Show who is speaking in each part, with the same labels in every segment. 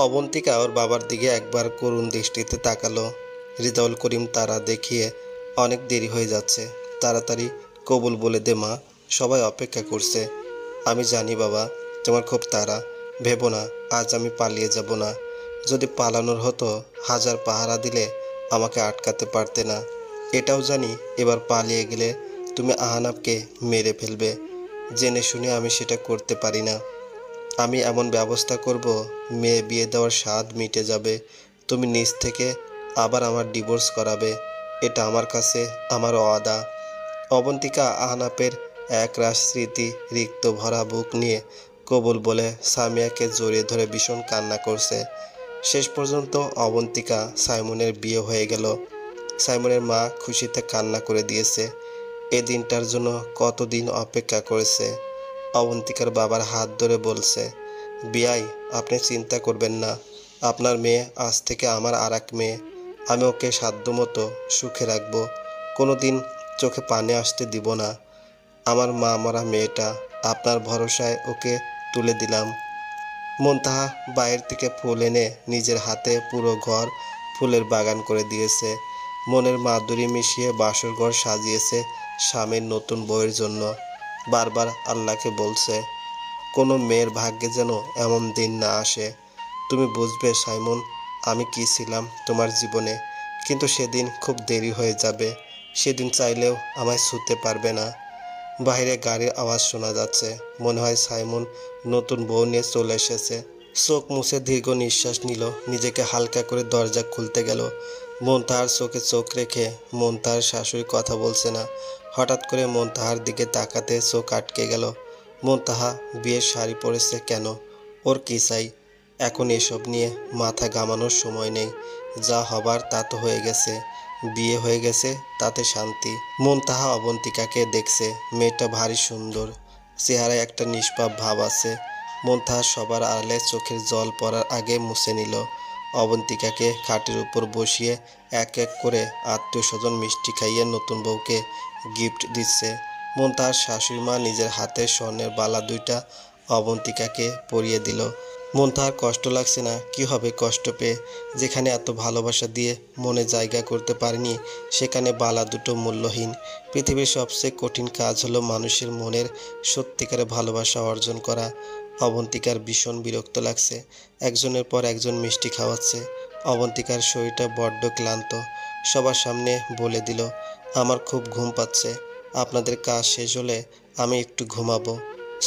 Speaker 1: অবন্তিকা ওর বাবার দিকে একবার করুণ দৃষ্টিতে তাকালো। রিজাউল করিম তারা দেখিয়ে, অনেক দেরি হয়ে যাচ্ছে, তাড়াতাড়ি কবুল বলে দে মা, সবাই অপেক্ষা করছে। আমি জানি বাবা, তোমার খুব তাড়া, ভেবো না আজ আমি পালিয়ে যাব না। যদি পালানোর হতো, হাজার পাহারা দিলে আমাকে আটকাতে পারতে না। এটাও জানি এবার পালিয়ে গেলে তুমি আহনাবকে মেরে ফেলবে। জেনে শুনে আমি সেটা করতে পারি না। আমি এমন ব্যবস্থা করব, মেয়ে বিয়ে দেওয়ার স্বাদ মিটে যাবে। তুমি নিজ থেকে আবার আমার ডিভোর্স করাবে। এটা আমার কাছে আমার ওয়াদা। অবন্তিকা আহনাপের একরাশ স্মৃতি রিক্ত ভরা বুক নিয়ে কবুল বলে সামিয়াকে জড়িয়ে ধরে ভীষণ কান্না করছে। শেষ পর্যন্ত অবন্তিকা সাইমনের বিয়ে হয়ে গেল। সাইমনের মা খুশিতে কান্না করে দিয়েছে। এ দিনটার জন্য কতদিন অপেক্ষা করেছে। অবন্তিকার বাবার হাত ধরে বলছে, বিয়াই, আপনি চিন্তা করবেন না, আপনার মেয়ে আজ থেকে আমার আর এক মেয়ে। আমি ওকে সাধ্যমতো সুখে রাখবো, কোনো দিন চোখে পানি আসতে দিব না। আমার মা মরা মেয়েটা, আপনার ভরসায় ওকে তুলে দিলাম। মুনতাহা বাইরে থেকে ফুল এনে নিজের হাতে পুরো ঘর ফুলের বাগান করে দিয়েছে। মনের মাধুরী মিশিয়ে বাসর ঘর সাজিয়েছে স্বামীর নতুন বউয়ের জন্য। বারবার আল্লাহকে বলছে, কোনো মেয়ের ভাগ্যে যেন এমন দিন না আসে। তুমি বুঝবে সাইমন, আমি কি ছিলাম তোমার জীবনে, কিন্তু সেদিন খুব দেরি হয়ে যাবে। সেদিন চাইলেও আমায় ছুঁতে পারবে না। বাইরে গাড়ির আওয়াজ শোনা যাচ্ছে। মনে হয় সাইমন নতুন বউ নিয়ে চলে এসেছে। চোখ মুছে দীর্ঘ নিঃশ্বাস নিল, নিজেকে হালকা করে দরজা খুলতে গেল। মন তাহার চোখে চোখ রেখে মন তাহার শাশুড়ি কথা বলছে না। হঠাৎ করে মন তাহার দিকে তাকাতে চোখ আটকে গেল। মন তাহা বিয়ের শাড়ি পরেছে কেন? ওর কি চাই? এখন এসব নিয়ে মাথা ঘামানোর সময় নেই। যা হবার তা তো হয়ে গেছে, বিয়ে হয়ে গেছে, তাতে শান্তি। মন তাহা অবন্তিকাকে দেখছে। মেয়েটা ভারী সুন্দর, চেহারায় একটা নিষ্পাপ ভাব আছে। মন তাহা সবার আড়ালে চোখের জল পড়ার আগে মুছে নিল। অবন্তিকাকে খাটের উপর বসিয়ে এক এক করে আত্মীয় স্বজন মিষ্টি খাইয়ে নতুন বউকে গিফট দিচ্ছে। মন তাহার শাশুড়ি মা নিজের হাতে স্বর্ণের বালা দুইটা অবন্তিকাকে পরিয়ে দিল। মন তাহার কষ্ট লাগছে না। কি হবে কষ্ট পেয়ে? যেখানে এত ভালোবাসা দিয়ে মনে জায়গা করতে পারেনি, সেখানে বালা দুটো মূল্যহীন। পৃথিবীর সবচেয়ে কঠিন কাজ হলো মানুষের মনের সত্যিকারের ভালোবাসা অর্জন করা। অবন্তিকার ভীষণ বিরক্ত লাগছে। একজনের পর একজন মিষ্টি খাওয়াচ্ছে। অবন্তিকার শরীরটা বড্ড ক্লান্ত। সবার সামনে বলে দিল, আমার খুব ঘুম পাচ্ছে, আপনাদের কাজ শেষ হলে আমি একটু ঘুমাবো।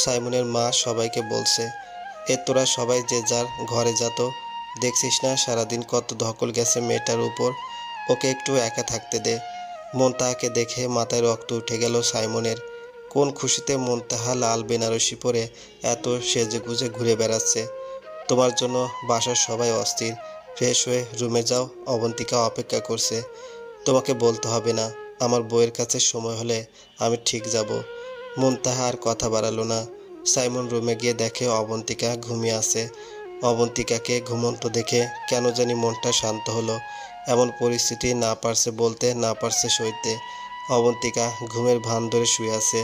Speaker 1: সাইমনের মা সবাইকে বলছে, তোরা সবাই যে যার ঘরে যা তো। দেখছিস না সারাদিন কত ধকল গেছে মেয়েটার উপর, ওকে একটু একা থাকতে দে। মনতাহাকে দেখে মাথায় রক্ত উঠে গেল সাইমনের। কোন খুশিতে মনতাহা লাল বেনারসি পরে এত সেজেগুজে ঘুরে বেড়াচ্ছে। তোমার জন্য বাসার সবাই অস্থির। ফ্রেশ হয়ে রুমে যাও, অবন্তিকা অপেক্ষা করছে। তোমাকে বলতে হবে না, আমার বউয়ের কাছে সময় হলে আমি ঠিক যাব। মুনতাহা আর কথা বাড়ালো না। সাইমন রুমে গিয়ে দেখে অবন্তিকা ঘুমিয়ে আছে। অবন্তিকাকে ঘুমন্ত দেখে কেন জানি মনটা শান্ত হলো। এমন পরিস্থিতি না পারছে বলতে, না পারছে সইতে। অবন্তিকা ঘুমের ভান ধরে শুয়ে আছে।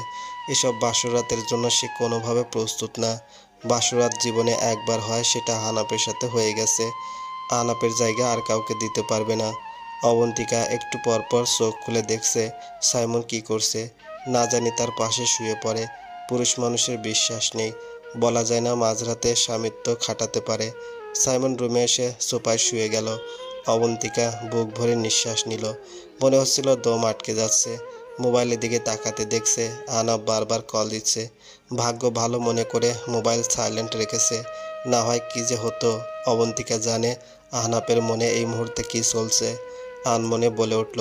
Speaker 1: এসব বাসরাতের জন্য সে কোনোভাবে প্রস্তুত না। বাসরাত জীবনে একবার হয়, সেটা আহনাপের সাথে হয়ে গেছে। আহনাপের জায়গা আর কাউকে দিতে পারবে না। অবন্তিকা একটু পর পর চোখ খুলে দেখছে সাইমন কি করছে। না জানি তার পাশে শুয়ে পড়ে। পুরুষ মানুষের বিশ্বাস নেই, বলা যায় না মাঝরাতে স্বামিত্ব খাটাতে পারে। সাইমন রুমে এসে সোফায় শুয়ে গেল। অবন্তিকা বুক ভরে নিঃশ্বাস নিল। মনে হচ্ছিল দম আটকে যাচ্ছে। মোবাইলের দিকে তাকাতে দেখছে আহনাব বারবার কল দিচ্ছে। ভাগ্য ভালো মনে করে মোবাইল সাইলেন্ট রেখেছে। না হয় কি যে হতো। অবন্তিকা জানে আহনাবের মনে এই মুহূর্তে কি চলছে। আনমনে বলে উঠল,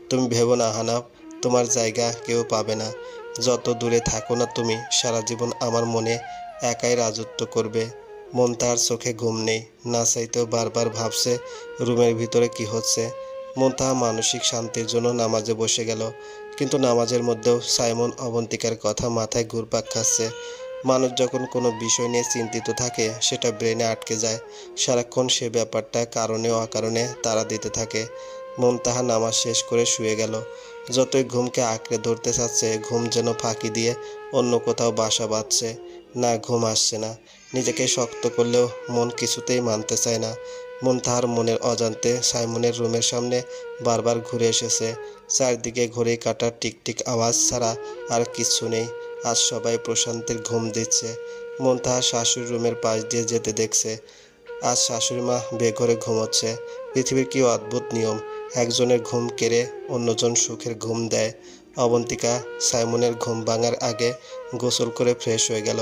Speaker 1: তুমি ভেবো না আহনাব, তোমার জায়গা কেউ পাবে না। যত দূরে থাকো না তুমি, সারা জীবন আমার মনে একাই রাজত্ব করবে। মন তার চোখে ঘুম নেই, না চাইতেও বারবার ভাবছে রুমের ভিতরে কি হচ্ছে। মন তাহা মানসিক শান্তির জন্য নামাজে বসে গেল। কিন্তু নামাজের মধ্যেও সাইমন অবন্তিকার কথা মাথায় ঘুরপাক খাচ্ছে। মানুষ যখন কোনো বিষয় নিয়ে চিন্তিত থাকে, সেটা ব্রেনে আটকে যায়। সারাক্ষণ সে ব্যাপারটা কারণে অকারণে তাড়া দিতে থাকে। মন তাহা নামাজ শেষ করে শুয়ে গেল। যতই ঘুমকে আঁকড়ে ধরতে চাচ্ছে, ঘুম যেন ফাঁকি দিয়ে অন্য কোথাও বাসা বাঁধছে। না, ঘুম আসছে না। নিজেকে শক্ত করলেও মন কিছুতেই মানতে চায় না। মুনতাহার মনের অজান্তে সাইমনের রুমের সামনে বারবার ঘুরে এসেছে। চারদিকে ঘড়ি কাঁটার টিকটিক আওয়াজ ছাড়া আর কিচ্ছু নেই। আজ সবাই প্রশান্তির ঘুম দিচ্ছে। মুনতাহার শাশুড়ির রুমের পাশ দিয়ে যেতে দেখছে। আজ শাশুড়ি মা বেঘরে ঘুমোচ্ছে। পৃথিবীর কি অদ্ভুত নিয়ম, একজনের ঘুম কেড়ে অন্যজন সুখের ঘুম দেয়। অবন্তিকা সাইমনের ঘুম ভাঙার আগে গোসল করে ফ্রেশ হয়ে গেল।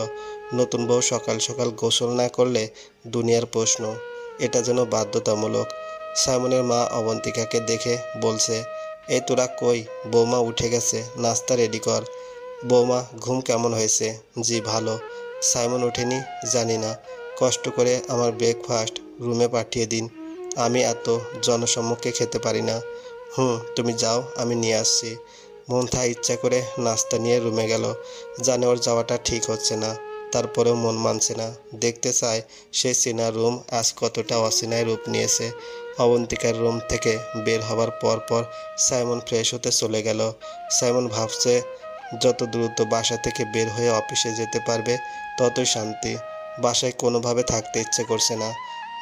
Speaker 1: নতুন বউ সকাল সকাল গোসল না করলে দুনিয়ার প্রশ্ন, এটা যেন বাধ্যতামূলক। সাইমনের মা অবন্তিকাকে দেখে বলছে, এই তোরা কই? বৌমা উঠে গেছে, নাস্তা রেডি কর। বৌমা, ঘুম কেমন হয়েছে? জি ভালো। সাইমন ওঠেনি? জানি না, কষ্ট করে আমার ব্রেকফাস্ট রুমে পাঠিয়ে দিন। আমি এত জনসম্মুখে খেতে পারি না। তুমি যাও, আমি নিয়ে আসছি। মুনতাহা ইচ্ছা করে নাস্তা নিয়ে রুমে গেল। জানে ওর যাওয়াটা ঠিক হচ্ছে না, তারপরেও মন মানছে না। দেখতে চায় সেই চেনা রুম আজ কতটা অচেনায় রূপ নিয়েছে। অবন্তিকার রুম থেকে বের হবার পর পর সাইমন ফ্রেশ হতে চলে গেল। সাইমন ভাবছে যত দ্রুত বাসা থেকে বের হয়ে অফিসে যেতে পারবে ততই শান্তি। বাসায় কোনোভাবে থাকতে ইচ্ছে করছে না।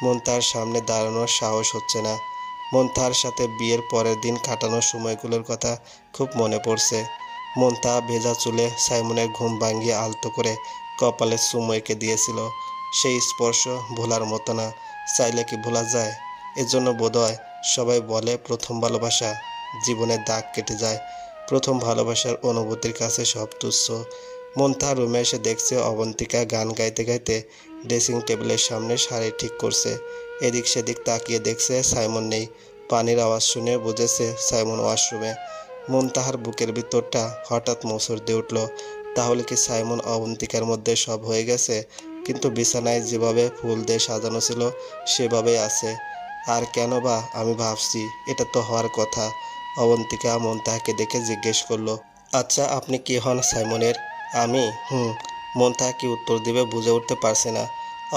Speaker 1: মুনতাহার সামনে দাঁড়ানোর সাহস হচ্ছে না। মুনতাহার সাথে বিয়ের পরের দিন কাটানোর সময়গুলোর কথা খুব মনে পড়ছে। মুনতাহা ভেজা চুলে সাইমনের ঘুম ভাঙিয়ে আলতো করে কপালে চুমু এঁকে দিয়েছিল। সেই স্পর্শ ভোলার মতো না। চাইলে কি ভোলা যায়? এজন্য বোধহয় সবাই বলে প্রথম ভালোবাসা জীবনের দাগ কেটে যায়। প্রথম ভালোবাসার অনুভূতির কাছে সব তুচ্ছ। মুনতাহা রুমে এসে দেখছে অবন্তিকা গান গাইতে গাইতে ড্রেসিং টেবিলের সামনে শাড়ি ঠিক করছে। এদিক সেদিক তাকিয়ে দেখছে সাইমন নেই। পানির আওয়াজ শুনে বুঝেছে সাইমন ওয়াশরুমে। মুনতাহার বুকের ভিতরটা হঠাৎ মোচড় দিয়ে উঠল। তাহলে কি সাইমন অবন্তিকার মধ্যে সব হয়ে গেছে? কিন্তু বিছানায় যেভাবে ফুল দিয়ে সাজানো ছিল সেভাবেই আছে। আর কেন বা আমি ভাবছি এটা তো হওয়ার কথা। অবন্তিকা মুনতাহাকে দেখে জিজ্ঞেস করলো, আচ্ছা আপনি কি হন সাইমনের? আমি? মুনতাহা কি উত্তর দিবে বুঝে উঠতে পারছে না।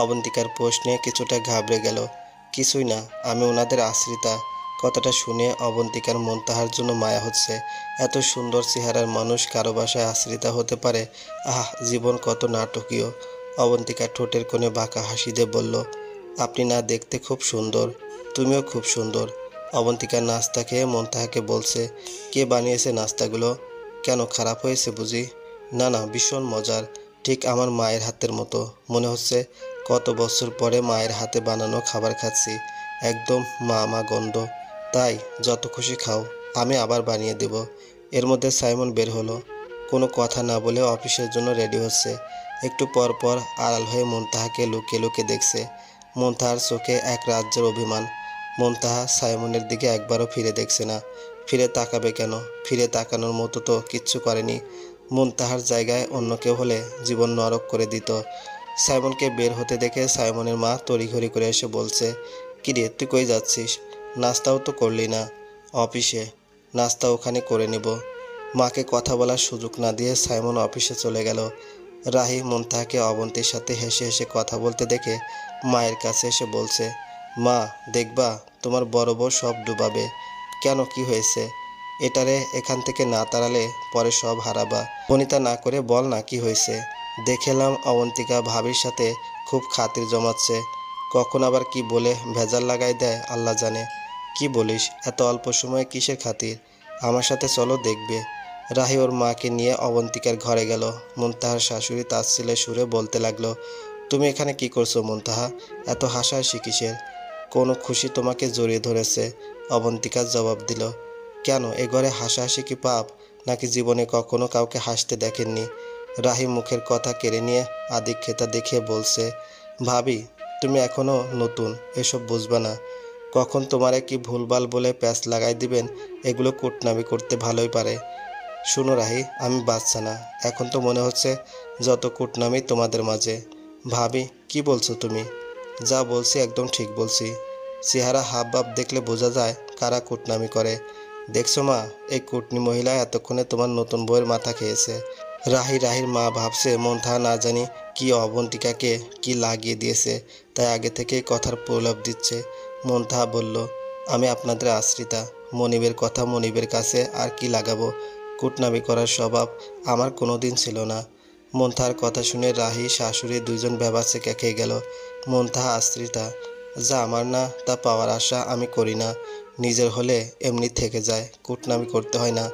Speaker 1: অবন্তিকার প্রশ্নে কিছুটা ঘাবড়ে গেল। কিছুই না, আমি ওনাদের আশ্রিতা। কথাটা শুনে অবন্তিকার মুনতাহার জন্য মায়া হচ্ছে। এত সুন্দর চেহারার মানুষ কারো বাসায় আশ্রিতা হতে পারে? জীবন কত নাটকীয়। অবন্তিকা ঠোঁটের কোণে বাঁকা হাসি দিয়ে বলল, আপনি না দেখতে খুব সুন্দর, তুমিও খুব সুন্দর। অবন্তিকা নাস্তা খেয়ে মুনতাহাকে বলছে, কে বানিয়েছে নাস্তাগুলো? কেন, খারাপ হয়েছে বুঝি? না না, ভীষণ মজার, ঠিক আমার মায়ের হাতের মতো। মনে হচ্ছে কত বছর পরে মায়ের হাতে বানানো খাবার খাচ্ছি। একদম মা মা গন্ধ। তাই যত খুশি খাও, আমি আবার বানিয়ে দেব। এর মধ্যে সাইমন বের হলো। কোনো কথা না বলে অফিসের জন্য রেডি হচ্ছে। একটু পর পর আড়াল হয়ে মুনতাহাকে লুকিয়ে লুকিয়ে দেখছে। মুনতাহার চোখে এক রাজ্যের অভিমান। মুনতাহা সাইমনের দিকে একবারও ফিরে দেখছে না। ফিরে তাকাবে কেন? ফিরে তাকানোর মতো তো কিচ্ছু করেনি। মুনতাহার জায়গায় অন্য কেউ হলে জীবন নরক করে দিত। সাইমনকে বের হতে দেখে সাইমনের মা তড়িঘড়ি করে এসে বলছে, কিরে তুই কই যাচ্ছিস? নাস্তাও তো করলি না। অফিসে। নাস্তা ওখানে করে নেব। মাকে কথা বলার সুযোগ না দিয়ে সাইমন অফিসে চলে গেল। রাহি মুনতাহাকে অবন্তীর সাথে হেসে হেসে কথা বলতে দেখে মায়ের কাছে এসে বলছে, মা দেখবা তোমার বড় বউ সব ডুবাবে। কেন, কি হয়েছে? এটারে এখান থেকে না তাড়ালে পরে সব হারাবা। বনিতা না করে বল না কি হয়েছে। দেখলাম অবন্তিকা ভাবির সাথে খুব খাতির জমাচ্ছে। কখন আবার কি বলে ভেজাল লাগাই দেয় আল্লাহ জানে। কি বলিস, এত অল্প সময়ে কিসের খাতির? আমার সাথে চলো, দেখবে। রাহি ওর মাকে নিয়ে অবন্তিকার ঘরে গেল। মুনতাহার শাশুড়ি তাচ্ছিল্যের সুরে বলতে লাগলো, তুমি এখানে কি করছো মুনতাহা? এত হাসাহাসি কিসের? কোনো খুশি তোমাকে জড়িয়ে ধরেছে। অবন্তিকা জবাব দিল, কেন, এ ঘরে হাসাহাসি কি পাপ? নাকি জীবনে কখনো কাউকে হাসতে দেখেননি? রাহি মুখের কথা কেড়ে নিয়ে আদিক্ষেতা দেখিয়ে বলছে, ভাবি তুমি এখনো নতুন, এসব বুঝবা না। কখন তোমারে কি ভুলভাল বলে প্যাঁচ লাগাই দিবেন, এগুলো কুটনামি করতে ভালোই পারে। শুনো রাহি, আমি বাচ্চা না। এখন তো মনে হচ্ছে যত কুটনামি তোমাদের মাঝে। ভাবি কি বলছো তুমি? যা বলছি একদম ঠিক বলছি। চেহারা হাব ভাব দেখলে বোঝা যায় কারা কুটনামি করে। দেখছো মা, এই কুটনি মহিলা এতক্ষণে তোমার নতুন বউয়ের মাথা খেয়েছে। রাহির মা ভাবছে মুনতাহা না জানি কি অবন্তিকাকে কি লাগিয়ে দিয়েছে, তাই আগে থেকেই কথার প্রলোভ দিচ্ছে। মুনতাহা বলল, আমি আপনাদের আশ্রিতা। মনিবের কথা মনিবের কাছে আর কি লাগাবো? কুটনামি করার স্বভাব আমার কোনো দিন ছিল না। মুনতাহার কথা শুনে রাহি শাশুড়ি দুইজন বেবাচেকা খেয়ে গেল। মুনতাহা আশ্রিতা, যা আমার না তা পাওয়ার আশা আমি করি না, নিজের হলে এমনি থেকে যায়, কুটনামি করতে হয় না।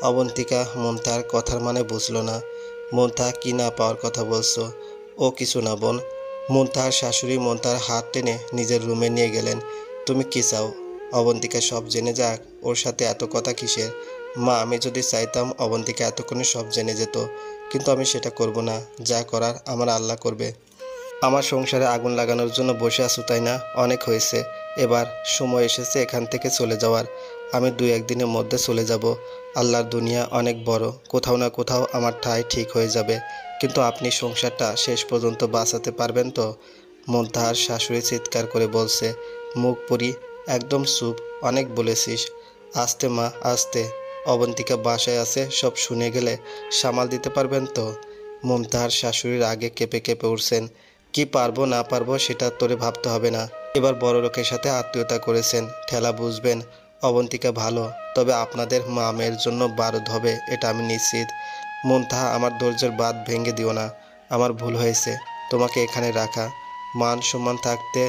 Speaker 1: অবন্তিকা মুনতাহার কথার মানে বুঝল না। মুনতাহা কি না পাওয়ার কথা বলছো? ও কিছু না বোন। মুনতাহার শাশুড়ি মুনতাহার হাত টেনে নিজের রুমে নিয়ে গেলেন। তুমি কি চাও? অবন্তিকা সব জেনে যাক, ওর সাথে এত কথা কিসের? মা, আমি যদি চাইতাম অবন্তিকা এতক্ষণে সব জেনে যেত, কিন্তু আমি সেটা করব না। যা করার আমার আল্লাহ করবে। আমার সংসারে আগুন লাগানোর জন্য বসে আছো তাই না? অনেক হয়েছে, এবার সময় এসেছে এখান থেকে চলে যাওয়ার। আমি 2-1 দিনের মধ্যে চলে যাব। আল্লাহর দুনিয়া অনেক বড়, কোথাও না কোথাও আমার ঠাঁই ঠিক হয়ে যাবে, কিন্তু আপনি সংসারটা শেষ পর্যন্ত বাঁচাতে পারবেন তো? মুনতাহার শাশুড়ি চিৎকার করে বলছে। মুখ পুরি, একদম চুপ, অনেক বলেছিস। আস্তে মা, আস্তে। অবন্তিকা বাসায় আছে, সব শুনে গেলে সামাল দিতে পারবেন তো? মুনতাহার শাশুড়ির আগে কেঁপে কেঁপে উঠছেন। কি পারবো না পারবো সেটা তোরে ভাবতে হবে না। এবার বড় লোকের সাথে আত্মীয়তা করেছেন, ঠেলা বুঝবেন। অবন্তিকা ভালো, তবে আপনাদের মা মেয়ের জন্য বারুদ হবে, এটা আমি নিশ্চিত। মুনতাহা, আমার ধৈর্যের বাঁধ ভেঙে দিও না। আমার ভুল হয়েছে তোমাকে এখানে রাখা। মান সম্মান থাকতে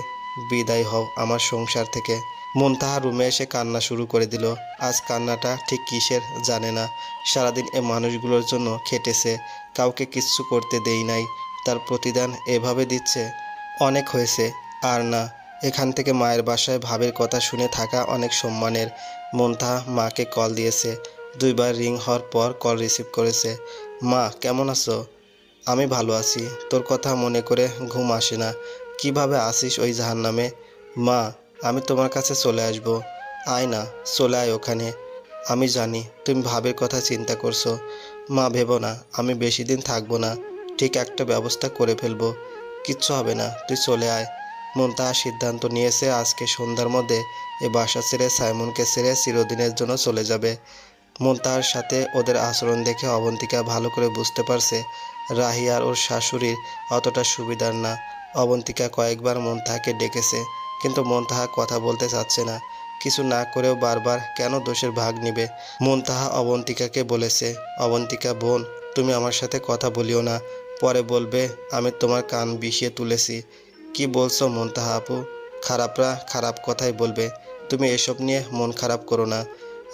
Speaker 1: বিদায় হও আমার সংসার থেকে। মুনতাহা রুমে এসে কান্না শুরু করে দিল। আজ কান্নাটা ঠিক কিসের জানে না। সারাদিন এ মানুষগুলোর জন্য খেটেছে, কাউকে কিচ্ছু করতে দেই নাই, তার প্রতিদান এভাবে দিচ্ছে। অনেক হয়েছে, আর না। এখান থেকে মায়ের বাসায় ভাবের কথা শুনে থাকা অনেক সম্মানের। মুনতাহা মাকে কল দিয়েছে। 2বার রিং হওয়ার পর কল রিসিভ করেছে। মা, কেমন আছো? আমি ভালো আছি, তোর কথা মনে করে ঘুম আসে না। কিভাবে আসিস ওই জাহান্নামে? মা, আমি তোমার কাছে চলে আসব। আয় না, চলে আয় ওখানে। আমি জানি তুমি ভাবের কথা চিন্তা করছো। মা, ভেবো না, আমি বেশি দিন থাকবো না, ঠিক একটা ব্যবস্থা করে ফেলবো। কিচ্ছু হবে না, তুই চলে আয়। মুনতাহা সিদ্ধান্ত নিয়েছে আজকে সন্ধ্যার মধ্যে এ বাসা ছেড়ে সাইমনকে ছেড়ে চিরদিনের জন্য চলে যাবে। মুনতাহার সাথে ওদের আচরণ দেখে অবন্তিকা ভালো করে বুঝতে পারছে রাহি আর ওর শাশুড়ির অতটা সুবিধার না। অবন্তিকা কয়েকবার মুনতাহাকে ডেকেছে, কিন্তু মুনতাহা কথা বলতে চাচ্ছে না। কিছু না করেও বারবার কেন দোষের ভাগ নিবে? মুনতাহা অবন্তিকাকে বলেছে, অবন্তিকা বোন, তুমি আমার সাথে কথা বলিও না, পরে বলবে আমি তোমার কান বিষিয়ে তুলেছি। কি বলছো মুনতাহা আপু? খারাপরা খারাপ কথাই বলবে, তুমি এসব নিয়ে মন খারাপ করো না।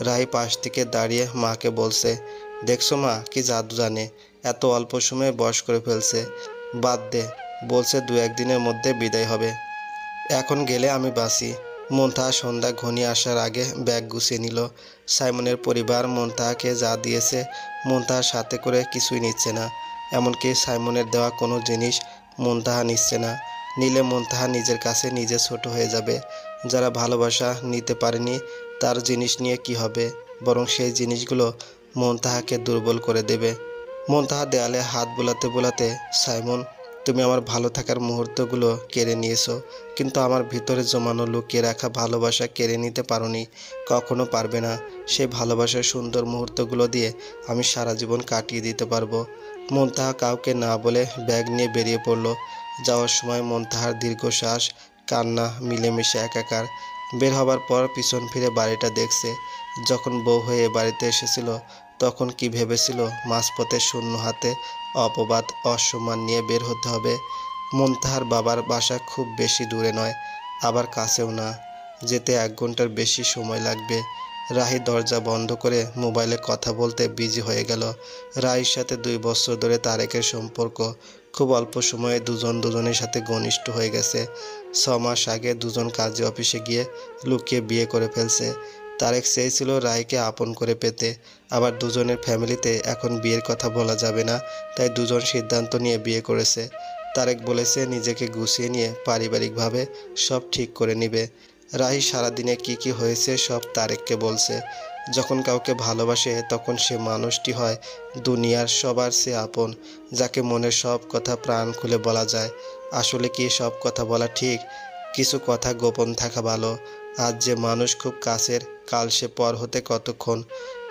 Speaker 1: রাহি পাশ থেকে দাঁড়িয়ে মাকে বলছে, দেখছো মা কি জাদু জানে, এত অল্প সময়ে বয়স করে ফেলছে। বাদ দে, বলছে 2-1 দিনের মধ্যে বিদায় হবে, এখন গেলে আমি বাঁচি। মুনতাহা সন্ধ্যা ঘনিয়ে আসার আগে ব্যাগ গুছিয়ে নিল। সাইমনের পরিবার মুনতাহাকে যা দিয়েছে মুনতাহার সাথে করে কিছুই নিচ্ছে না, এমনকি সাইমনের দেওয়া কোনো জিনিস মুনতাহা নিচ্ছে না। নিলে মুনতাহা নিজের কাছে নিজে ছোট হয়ে যাবে। যারা ভালোবাসা নিতে পারেনি তার জিনিস নিয়ে কি হবে, বরং সেই জিনিসগুলো মুনতাহাকে দুর্বল করে দেবে। মুনতাহা দেয়ালে হাত বোলাতে বোলাতে, সাইমন, তুমি আমার ভালো থাকার মুহূর্তগুলো কেড়ে নিয়েছো, কিন্তু আমার ভিতরে জমানো লুকিয়ে রাখা ভালোবাসা কেড়ে নিতে পারোনি, কখনো পারবে না। সেই ভালোবাসার সুন্দর মুহূর্তগুলো দিয়ে আমি সারা জীবন কাটিয়ে দিতে পারবো। মুনতাহা কাউকে না বলে ব্যাগ নিয়ে বেরিয়ে পড়ল। যাওয়ার সময় মুনতাহার দীর্ঘশ্বাস, কান্না মিলেমিশে একাকার। বের হবার পর পিছন ফিরে বাড়িটা দেখছে। যখন বউ হয়ে বাড়িতে এসেছিল তখন কি ভেবেছিল মাঝপথে শূন্য হাতে অপবাদ অসম্মান নিয়ে বের হতে হবে? মুনতাহার বাবার বাসা খুব বেশি দূরে নয়, আবার কাছেও না, যেতে 1 ঘন্টার বেশি সময় লাগবে। রাহি দরজা বন্ধ করে মোবাইলে কথা বলতে বিজি হয়ে গেল। রাহির সাথে 2 বছর ধরে তারেকের সম্পর্ক, খুব অল্প সময়ে দুজন দুজনের সাথে ঘনিষ্ঠ হয়ে গেছে। 6 মাস আগে দুজন কাজে অফিসে গিয়ে লুকিয়ে বিয়ে করে ফেলছে। তারেক চেয়েছিল রাহিকে আপন করে পেতে, আবার দুজনের ফ্যামিলিতে এখন বিয়ের কথা বলা যাবে না, তাই দুজন সিদ্ধান্ত নিয়ে বিয়ে করেছে। তারেক বলেছে নিজেকে গুছিয়ে নিয়ে পারিবারিকভাবে সব ঠিক করে নিবে। রাহি সারাদিনে কি হয়েছে সব তারেককে বলছে। যখন কাউকে ভালোবাসে তখন সে মানুষটি হয় দুনিয়ার সবার চেয়ে আপন, যাকে মনের সব কথা প্রাণ খুলে বলা যায়। আসলে কি সব কথা বলা ঠিক? কিছু কথা গোপন থাকা ভালো। আজ যে মানুষ খুব কাছের, কাল সে পর হতে কতক্ষণ।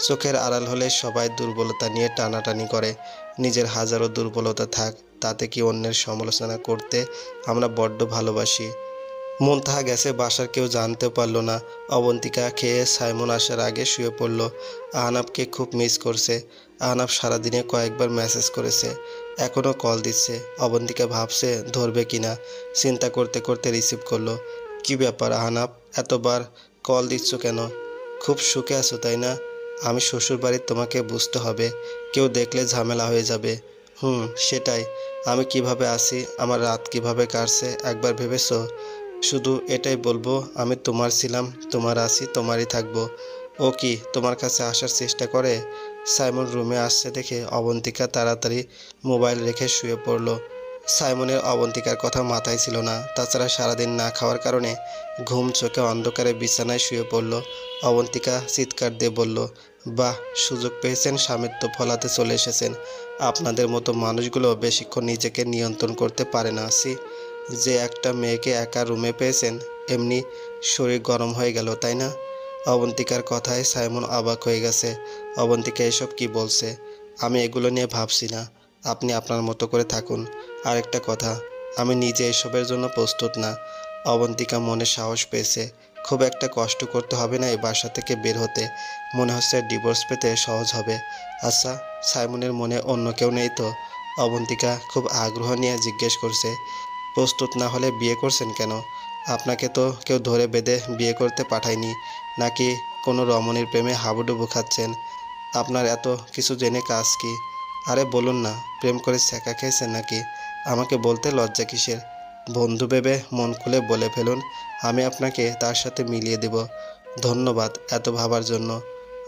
Speaker 1: চোখের আড়াল হলে সবাই দুর্বলতা নিয়ে টানাটানি করে। নিজের হাজারো দুর্বলতা থাক, তাতে কি অন্যের সমালোচনা করতে আমরা বড্ড ভালোবাসি। মুনতাহা গেছে বাসার কেউ জানতেও পারলো না। অবন্তিকা খেয়ে সাইমন আসার আগে শুয়ে পড়ল। আহনাবকে খুব মিস করছে। আহনাব সারাদিনে কয়েকবার মেসেজ করেছে, এখনও কল দিচ্ছে। অবন্তিকা ভাবছে ধরবে কিনা, চিন্তা করতে করতে রিসিভ করলো। কি ব্যাপার আহনাব, এতবার কল দিচ্ছ কেন? খুব সুখে আছো তাই না? আমি শ্বশুরবাড়ির, তোমাকে বুঝতে হবে, কেউ দেখলে ঝামেলা হয়ে যাবে। সেটাই। আমি কিভাবে আছি, আমার রাত কিভাবে কাটছে একবার ভেবেছো? শুধু এটাই বলবো, আমি তোমার ছিলাম, তোমার আছি, তোমারই থাকবো। ও কি তোমার কাছে আসার চেষ্টা করে? সাইমন রুমে আসছে দেখে অবন্তিকা তাড়াতাড়ি মোবাইল রেখে শুয়ে পড়ল। সাইমনের অবন্তিকার কথা মাথায় ছিল না, তাছাড়া সারাদিন না খাওয়ার কারণে ঘুম চোখে অন্ধকারে বিছানায় শুয়ে পড়ল। অবন্তিকা চিৎকার দিয়ে বলল, বাহ, সুযোগ পেয়েছেন, স্বামিত্ব ফলাতে চলে এসেছেন। আপনাদের মতো মানুষগুলো বেশিক্ষণ নিজেকে নিয়ন্ত্রণ করতে পারে না। যে একটা মেয়েকে একা রুমে পেয়েছেন, এমনি শরীর গরম হয়ে গেল তাই না? অবন্তিকার কথায় সাইমন অবাক হয়ে গেছে। অবন্তিকা এসব কি বলছে? আমি এগুলো নিয়ে ভাবছি না, আপনি আপনার মতো করে থাকুন। আরেকটা কথা, আমি নিজে এসবের জন্য প্রস্তুত না। অবন্তিকা মনে সাহস পেয়েছে। খুব একটা কষ্ট করতে হবে না এই বাসা থেকে বের হতে। মনে হচ্ছে ডিভোর্স পেতে সহজ হবে। আচ্ছা, সাইমনের মনে অন্য কেউ নেই তো? অবন্তিকা খুব আগ্রহ নিয়ে জিজ্ঞেস করছে। প্রস্তুত না হলে বিয়ে করছেন কেন? আপনাকে তো কেউ ধরে বেঁধে বিয়ে করতে পাঠায়নি, নাকি কোনো রমণীর প্রেমে হাবুডুবু খাচ্ছেন? আপনার এত কিছু জেনে কাজ কি? আরে বলুন না, প্রেম করে ছ্যাঁকা খেয়েছেন নাকি? আমাকে বলতে লজ্জা কিসের? বন্ধু ভেবে মন খুলে বলে ফেলুন, আমি আপনাকে তার সাথে মিলিয়ে দেব। ধন্যবাদ এত ভাবার জন্য।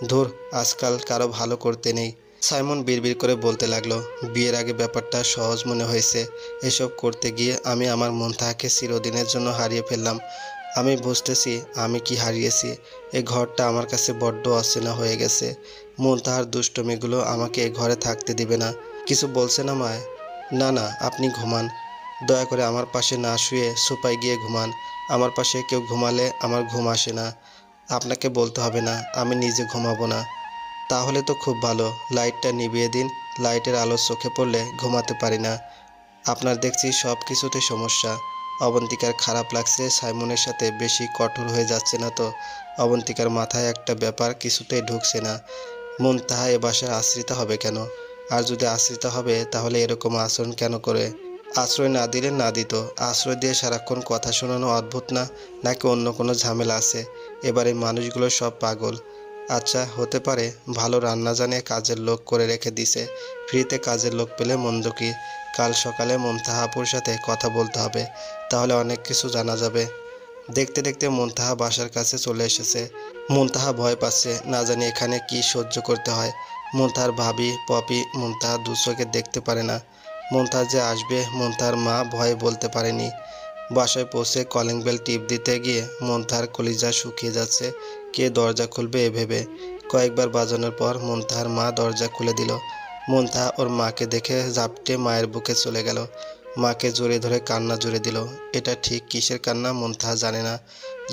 Speaker 1: ধুর, আজকাল কারো ভালো করতে নেই। সাইমন বিড়বিড় করে বলতে লাগলো, বিয়ের আগে ব্যাপারটা সহজ মনে হয়েছে, এসব করতে গিয়ে আমি আমার মুনতাহাকে চিরদিনের জন্য হারিয়ে ফেললাম। আমি বুঝতেছি আমি কি হারিয়েছি। এই ঘরটা আমার কাছে বড্ড অচেনা হয়ে গেছে। মুনতাহার দুষ্টমিগুলো আমাকে এ ঘরে থাকতে দিবে না। কিছু বলছেন আমায়? না না, আপনি ঘুমান। দয়া করে আমার পাশে না শুয়ে সোফায় গিয়ে ঘুমান। আমার পাশে কেউ ঘুমালে আমার ঘুম আসে না। আপনাকে বলতে হবে না, আমি নিজে ঘুমাবো না। তাহলে তো খুব ভালো, লাইটটা নিভিয়ে দিন। লাইটের আলো চোখে পড়লে ঘুমাতে পারি না। আপনার দেখছি সব কিছুতে সমস্যা। অবন্তিকার খারাপ লাগছে সাইমনের সাথে বেশি কঠোর হয়ে যাচ্ছে না তো? অবন্তিকার মাথায় একটা ব্যাপার কিছুতেই ঢুকছে না। মুনতাহা এ বাসায় আশ্রিত হবে কেন? আর যদি আশ্রিত হবে তাহলে এরকম আচরণ কেন করে? আশ্রয় না দিলে না দিত, আশ্রয় দিয়ে সারাক্ষণ কথা শোনানো অদ্ভুত না? নাকি অন্য কোনো ঝামেলা আছে? এবার এই মানুষগুলো সব পাগল। আচ্ছা, হতে পারে ভালো রান্না জানে কাজের লোক করে রেখে দিছে। ফ্রিতে কাজের লোক পেলে মন্দ কি? কাল সকালে মুনতাহা আপুর সাথে কথা বলতে হবে, তাহলে অনেক কিছু জানা যাবে। দেখতে দেখতে মুনতাহা বাসার কাছে চলে এসেছে। মুনতাহা ভয় পাচ্ছে, না জানি এখানে কি সহ্য করতে হয়। মুনতাহার ভাবি পপি মুনতাহা দু চোখে দেখতে পারে না। মুনতাহা যে আসবে মুনতাহার মা ভয়ে বলতে পারেনি। বাসায় পৌঁছে কলিং বেল টিপ দিতে গিয়ে মুনতাহার কলিজা শুকিয়ে যাচ্ছে। কে দরজা খুলবে এ ভেবে কয়েকবার বাজানোর পর মুনতাহার মা দরজা খুলে দিল। মুনতাহা ওর মাকে দেখে ঝাপটে মায়ের বুকে চলে গেল। মাকে জড়িয়ে ধরে কান্না জুড়ে দিল। এটা ঠিক কিসের কান্না মুনতাহা জানে না।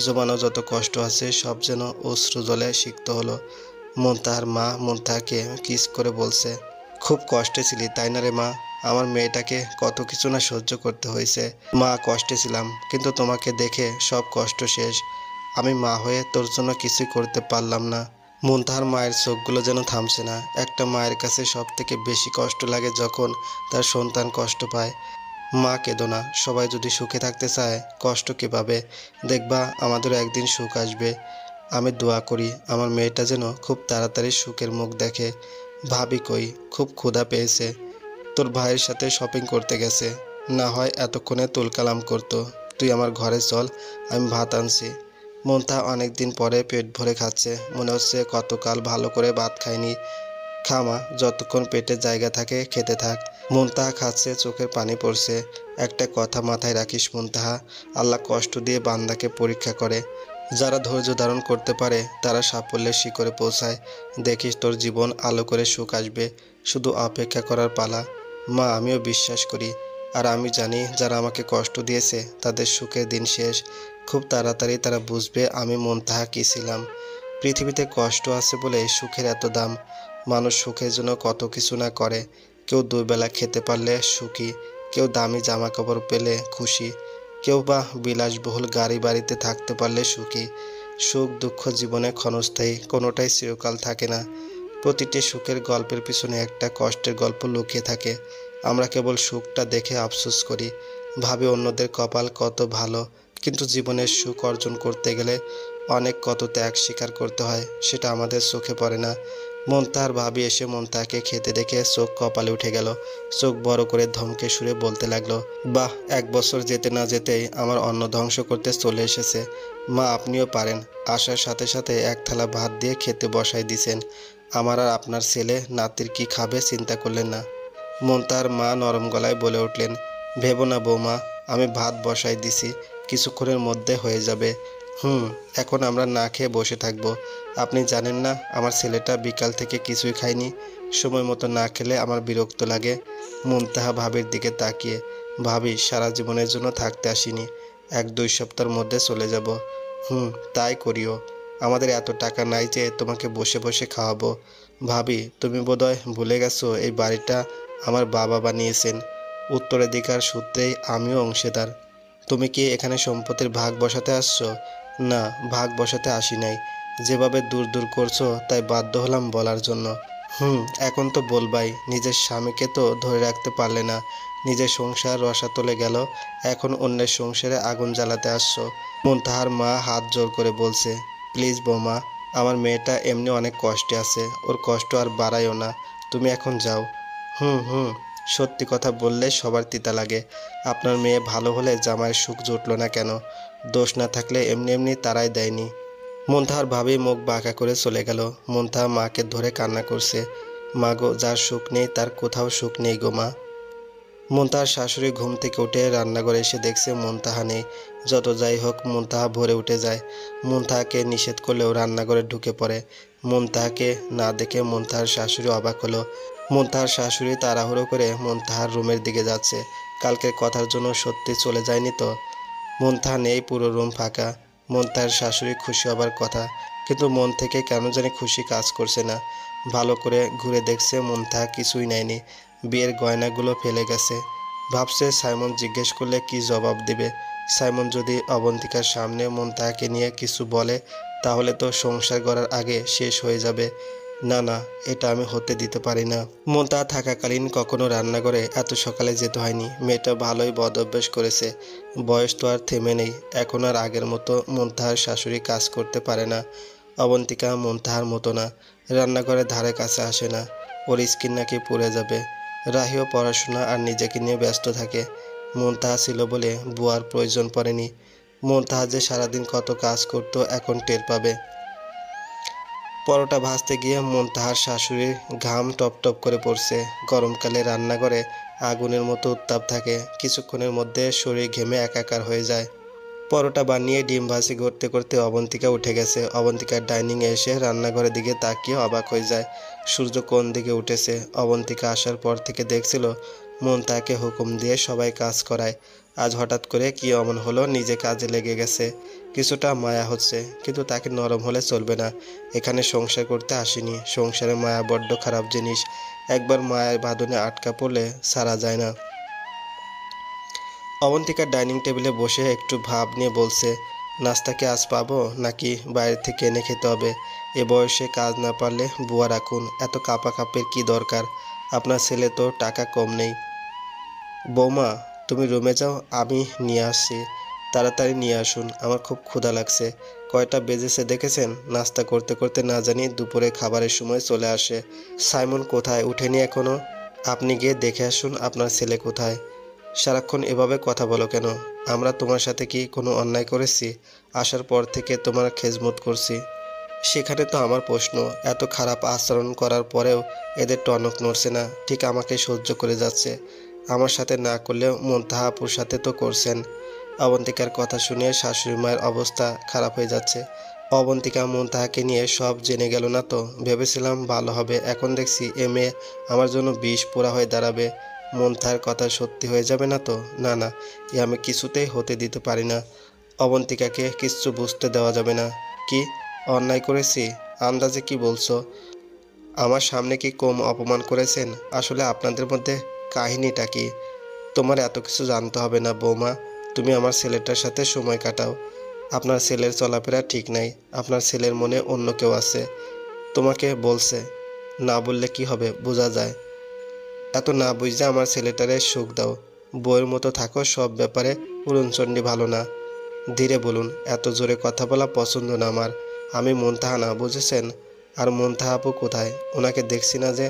Speaker 1: জমানো যত কষ্ট আছে সব যেন অশ্রু জলে সিক্ত হলো। মুনতাহার মা মুনতাহাকে কিস করে বলছে, খুব কষ্টে ছিলি তাই না রে মা? আমার মেয়েটাকে কত কিছু না সহ্য করতে হয়েছে। মা, কষ্টে ছিলাম, কিন্তু তোমাকে দেখে সব কষ্ট শেষ। আমি মা হয়ে তোর জন্য কিছুই করতে পারলাম না। মুনতাহার মায়ের চোখগুলো যেন থামছে না। একটা মায়ের কাছে সব থেকে বেশি কষ্ট লাগে যখন তার সন্তান কষ্ট পায়। মা, কেঁদো না, সবাই যদি সুখে থাকতে চায় কষ্ট কে পাবে? দেখবা আমাদেরও একদিন সুখ আসবে। আমি দোয়া করি আমার মেয়েটা যেন খুব তাড়াতাড়ি সুখের মুখ দেখে। ভাবি কই? খুব ক্ষুধা পেয়েছে। তোর ভাইয়ের সাথে শপিং করতে গেছে, না হয় এতক্ষণে তুলকালাম করতো। তুই আমার ঘরে চল, আমি ভাত আনছি। মুনতাহা অনেক দিন পরে পেট ভরে খাচ্ছে, মনে হচ্ছে কতকাল ভালো করে ভাত খায়নি। খা মা, যতক্ষণ পেটে জায়গা থাকে খেতে থাক। মুনতাহা খাচ্ছে, চোখের পানি পড়ছে। একটা কথা মাথায় রাখিস মুনতাহা, আল্লাহ কষ্ট দিয়ে বান্দাকে পরীক্ষা করে। যারা ধৈর্য ধারণ করতে পারে তারা সাফল্যের শিখরে পৌঁছায়। দেখিস তোর জীবন আলো করে সুখ আসবে, শুধু অপেক্ষা করার পালা। মা, আমিও বিশ্বাস করি, আর আমি জানি যারা আমাকে কষ্ট দিয়েছে তাদের সুখের দিন শেষ। খুব তাড়াতাড়ি তারা বুঝবে আমি মুনতাহা কী ছিলাম। পৃথিবীতে কষ্ট আছে বলে সুখের এত দাম। মানুষ সুখের জন্য কত কিছু না করে। কেউ দুবেলা খেতে পারলে সুখী, কেউ দামি জামা কাপড় পেলে খুশি। কেউ বা বিলাসবহুল গাড়ি বাড়িতে থাকতে পারলে সুখী। সুখ দুঃখ জীবনে ক্ষণস্থায়ী, কোনোটাই চিরকাল থাকে না। প্রতিটি সুখের গল্পের পিছনে একটা কষ্টের গল্প লুকিয়ে থাকে। আমরা কেবল সুখটা দেখে আফসোস করি, ভাবি অন্যদের কপাল কত ভালো, কিন্তু জীবনের সুখ অর্জন করতে গেলে কত ত্যাগ স্বীকার করতে হয় সেটা আমাদের চোখে পড়ে না। মন্তাহার ভাবি এসে মন্তাহাকে খেতে দেখে চোখ কপালে উঠে গেল। চোখ বড় করে ধমকে সুরে বলতে লাগলো, বাহ, 1 বছর যেতে না যেতেই আমার অন্ন ধ্বংস করতে চলে এসেছে। মা, আপনিও পারেন। আসার সাথে সাথে 1 থালা ভাত দিয়ে খেতে বসাই দিছেন। আমার আর আপনার ছেলে নাতির কি খাবে চিন্তা করলেন না। মন্তাহার মা নরম গলায় বলে উঠলেন, ভেবো না বৌমা, আমি ভাত বসাই দিছি, কিছুক্ষণের মধ্যে হয়ে যাবে। এখন আমরা না খেয়ে বসে থাকবো। আপনি জানেন না আমার ছেলেটা বিকাল থেকে কিছুই খায়নি। সময় মতো না খেলে আমার বিরক্ত লাগে। মুনতাহা ভাবির দিকে তাকিয়ে, ভাবি সারা জীবনের জন্য থাকতে আসিনি, 1-2 সপ্তাহের মধ্যে চলে যাব। তাই করিও। আমাদের এত টাকা নাই যে তোমাকে বসে বসে খাওয়াবো। ভাবি, তুমি বোধহয় ভুলে গেছো এই বাড়িটা আমার বাবা বানিয়েছেন। উত্তরাধিকার সূত্রেই আমিও অংশীদার। তুমি কি এখানে সম্পত্তির ভাগ বসাতে আসছো? না, ভাগ বসাতে আসি নাই। যেভাবে দূর দূর করছো তাই বাধ্য হলাম বলার জন্য। এখন তো বলবাই, নিজের স্বামীকে তো ধরে রাখতে পারলে না, নিজের সংসার রসাতলে গেল, এখন অন্যের সংসারে আগুন জ্বালাতে আসছো। মুনতাহার মা হাত জোর করে বলছে, প্লিজ বৌমা, আমার মেয়েটা এমনি অনেক কষ্টে আছে, ওর কষ্ট আর বাড়াইও না, তুমি এখন যাও। হুম, সত্যি কথা বললে সবার তিতা লাগে। আপনার মেয়ে ভালো হলে জামাইয়ের সুখ জুটলো না কেন? দোষ না থাকলে এমনি এমনি তারাই দেয়নি। মুনতাহার ভাবি মুখ বাঁকা করে চলে গেল। মুনতাহা মাকে ধরে কান্না করছে, মা গো, যার সুখ নেই তার কোথাও সুখ নেই গো মা। মুনতাহার শাশুড়ি ঘুম থেকে উঠে রান্নাঘরে এসে দেখছে মুনতাহা নেই। যত যাই হোক, মুনতাহা ভরে উঠে যায়। মুনতাহাকে নিষেধ করলেও রান্নাঘরে ঢুকে পড়ে। মুনতাহাকে না দেখে মুনতাহার শাশুড়ি অবাক হলো। মুনতাহার শাশুড়ি তাড়াহুড়ো করে মুনতাহার রুমের দিকে যাচ্ছে। কালকের কথার জন্য সত্যি চলে যায়নি তো? মুনতাহা নেই, পুরো রুম ফাঁকা। মুনতাহার শাশুড়ি খুশি হবার কথা, কিন্তু মন থেকে কেন জানি খুশি কাজ করছে না। ভালো করে ঘুরে দেখছে, মুনতাহা কিছুই নেয়নি, বিয়ের গয়নাগুলো ফেলে গেছে। ভাবছে সাইমন জিজ্ঞেস করলে কি জবাব দিবে। সাইমন যদি অবন্তিকার সামনে মুনতাহাকে নিয়ে কিছু বলে তাহলে তো সংসার গড়ার আগে শেষ হয়ে যাবে। না না, এটা আমি হতে দিতে পারি না। মুনতাহা থাকাকালীন কখনো রান্নাঘরে এত সকালে যেতে হয়নি। মেয়েটা ভালোই বদ অভ্যাস করেছে। বয়স তো আর থেমে নেই। এখন আর আগের মতো মুনতাহার শাশুড়ি কাজ করতে পারে না। অবন্তিকা মুনতাহার মতো না, রান্নাঘরের ধারে কাছে আসে না। ওর স্কিন নাকি পুড়ে যাবে। রাহিও পড়াশোনা আর নিজেকে নিয়ে ব্যস্ত থাকে। মুনতাহা ছিল বলে বুয়ার প্রয়োজন পড়েনি। মুনতাহা যে সারাদিন কত কাজ করত এখন টের পাবে। পরোটা ভাজতে গিয়ে মুনতাহার শাশুড়ির ঘাম টপ টপ করে পড়ছে। গরমকালে রান্নাঘরে আগুনের মতো উত্তাপ থাকে, কিছুক্ষণের মধ্যে শরীর ঘেমে একাকার হয়ে যায়। পরোটা বানিয়ে ডিম ভাজি করতে করতে অবন্তিকা উঠে গেছে। অবন্তিকার ডাইনিংয়ে এসে রান্নাঘরের দিকে তাকিয়ে অবাক হয়ে যায়। সূর্য কোন দিকে উঠেছে। অবন্তিকা আসার পর থেকে দেখছিল মুনতাহাকে হুকুম দিয়ে সবাই কাজ করায়। আজ হঠাৎ করে কি অমন হলো, নিজে কাজে লেগে গেছে। কিছুটা মায়া হচ্ছে, কিন্তু তাকে নরম হলে চলবে না। এখানে সংসার করতে আসেনি। সংসারে মায়া বড্ড খারাপ জিনিস। একবার মায়ের বাঁধনে আটকা পড়লে ছাড়া যায় না। অবন্তিকা ডাইনিং টেবিলে বসে একটু ভাব নিয়ে বলছে, নাস্তা কি আজ পাবো নাকি বাইরে থেকে এনে খেতে হবে? এ বয়সে কাজ না পারলে বুয়া রাখুন, এত কাঁপাকাঁপির কি দরকার? আপনার ছেলে তো টাকা কম নেই। বৌমা, তুমি রুমে যাও, আমি নিয়ে আসছি। তাড়াতাড়ি নিয়ে আসুন, আমার খুব ক্ষুধা লাগছে। কয়টা বেজেছে দেখেছেন? নাস্তা করতে করতে না জানি দুপুরে খাবারের সময় চলে আসে। সাইমন কোথায়, উঠেনি এখনো? আপনি গিয়ে দেখে আসুন আপনার ছেলে কোথায়। সারাক্ষণ এভাবে কথা বলো কেন? আমরা তোমার সাথে কি কোনো অন্যায় করেছি? আসার পর থেকে তোমার খেজমত করছি। সেখানে তো আমার প্রশ্ন, এত খারাপ আচরণ করার পরেও এদের টনক নড়ছে না, ঠিক আমাকে সহ্য করে যাচ্ছে। আমার সাথে না করলেও মুনতাহা আপুর সাথে তো করছেন। অবন্তিকার কথা শুনে শাশুড়ি মায়ের অবস্থা খারাপ হয়ে যাচ্ছে। অবন্তিকা মুনতাহাকে নিয়ে সব জেনে গেল না তো? ভেবেছিলাম ভালো হবে, এখন দেখছি এ মেয়ে আমার জন্য বিষ পোড়া হয়ে দাঁড়াবে। মুনতাহার কথা সত্যি হয়ে যাবে না তো? না না, এ আমি কিছুতেই হতে দিতে পারি না। অবন্তিকাকে কিচ্ছু বুঝতে দেওয়া যাবে না। কি অন্যায় করেছি? আন্দাজে কি বলছো? আমার সামনে কি কম অপমান করেছেন? আসলে আপনাদের মধ্যে কাহিনীটা কি? তোমার এত কিছু জানতে হবে না বৌমা, তুমি আমার ছেলেটার সাথে সময় কাটাও। আপনার ছেলের চলাফেরা ঠিক নাই, আপনার ছেলের মনে অন্য কেউ আছে। তোমাকে বলছে, না বললে কি হবে বোঝা যায়। এত না বুঝে আমার ছেলেটারে সুখ দাও। বউয়ের মতো থাকো, সব ব্যাপারে উড়নচণ্ডী ভালো না। ধীরে বলুন, এত জোরে কথা বলা পছন্দ না আমার। আমি মুনতাহা না, বুঝেছেন? আর মুনতাহা আপু কোথায়? ওনাকে দেখছি না যে।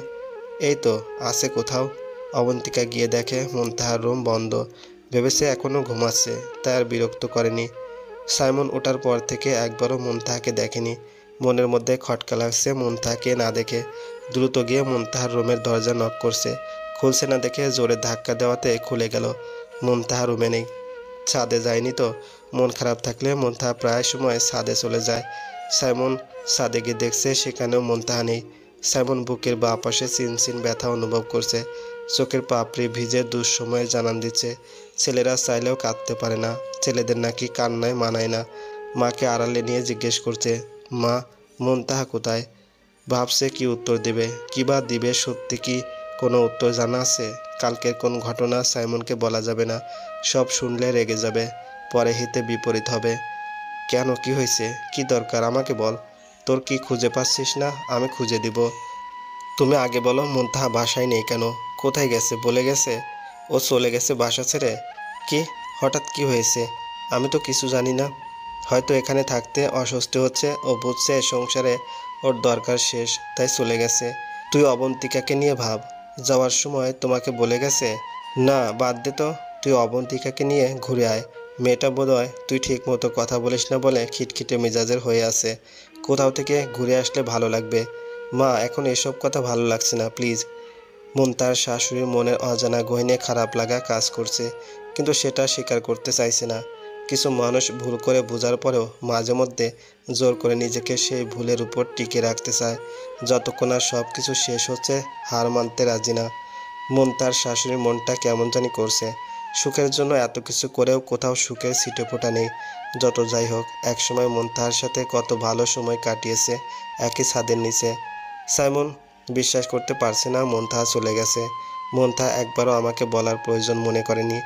Speaker 1: এই তো আছে কোথাও। অবন্তিকা গিয়ে দেখে মুনতাহার রুম বন্ধ। ভেবেছে এখনও ঘুমাচ্ছে, তাই আর বিরক্ত করেনি। সাইমন ওঠার পর থেকে একবারও মুনতাহাকে দেখেনি। মনের মধ্যে খটকা লাগছে মুনতাহাকে না দেখে। দ্রুত গিয়ে মুনতাহার রুমের দরজা নক করছে। খুলছে না দেখে জোরে ধাক্কা দেওয়াতে খুলে গেল। মুনতাহা রুমে নেই। ছাদে যায়নি তো। মন খারাপ থাকলে মুনতাহা প্রায় সময় ছাদে চলে যায়। সাইমন ছাদে গিয়ে দেখছে সেখানেও মুনতাহা নেই। সাইমন বুকের বাঁ পাশে চিনচিন ব্যথা অনুভব করছে। চোখের পাপড়ি ভিজে দুঃসময়ে জানান দিচ্ছে। ছেলেরা চাইলেও কাঁদতে পারে না, ছেলেদের নাকি কান্নায় মানায় না। মাকে আড়ালে নিয়ে জিজ্ঞেস করছে, মা, মুনতাহা কোথায়? ভাবছে কি উত্তর দেবে, কি বা দিবে। সত্যি কি কোনো উত্তর জানা আছে? কালকের কোন ঘটনা সাইমনকে বলা যাবে না, সব শুনলে রেগে যাবে, পরে হিতে বিপরীত হবে। কেন, কি হয়েছে, কি দরকার আমাকে বল। তোর কি খুঁজে পাচ্ছিস না? আমি খুঁজে দিব। তুমি আগে বলো, মুনতাহা বাসায় নেই কেন? কোথায় গেছে বলে গেছে? ও চলে গেছে বাসা ছেড়ে? কি, হঠাৎ কি হয়েছে? আমি তো কিছু জানি না। হয়তো এখানে থাকতে অস্বস্তি হচ্ছে, ও বুঝছে সংসারে ওর দরকার শেষ, তাই চলে গেছে। তুই অবন্তিকাকে নিয়ে ভাব। যাওয়ার সময় তোমাকে বলে গেছে? না, বাদ দে তো। তুই অবন্তিকাকে নিয়ে ঘুরে আয়। মেয়েটা বোধহয় তুই ঠিক মতো কথা বলিস না বলে খিটখিটে মেজাজের হয়ে আছে। কোথাও থেকে ঘুরে আসলে ভালো লাগবে। মা, এখন এসব কথা ভালো লাগছে না, প্লিজ। তার শাশুড়ির মনের অজানা গহীনে খারাপ লাগা কাজ করছে, কিন্তু সেটা স্বীকার করতে চাইছে না। কিছু মানুষ ভুল করে বোঝার পরেও মাঝে মধ্যে জোর করে নিজেকে সেই ভুলের উপর টিকে রাখতে চায়। যতক্ষণ না সব কিছু শেষ হচ্ছে, হার মানতে রাজি না। তার শাশুড়ির মনটা কেমন জানি করছে। সুখের জন্য এত কিছু করেও কোথাও সুখের ছিটেফোঁটা নেই। যত যাই হোক, একসময় তার সাথে কত ভালো সময় কাটিয়েছে একই ছাদের নিচে। সাইমন বিশ্বাস করতে পারছে না মুনতাহা চলে গেছে। মুনতাহা একবারও আমাকে বলার প্রয়োজন মনে করেনি,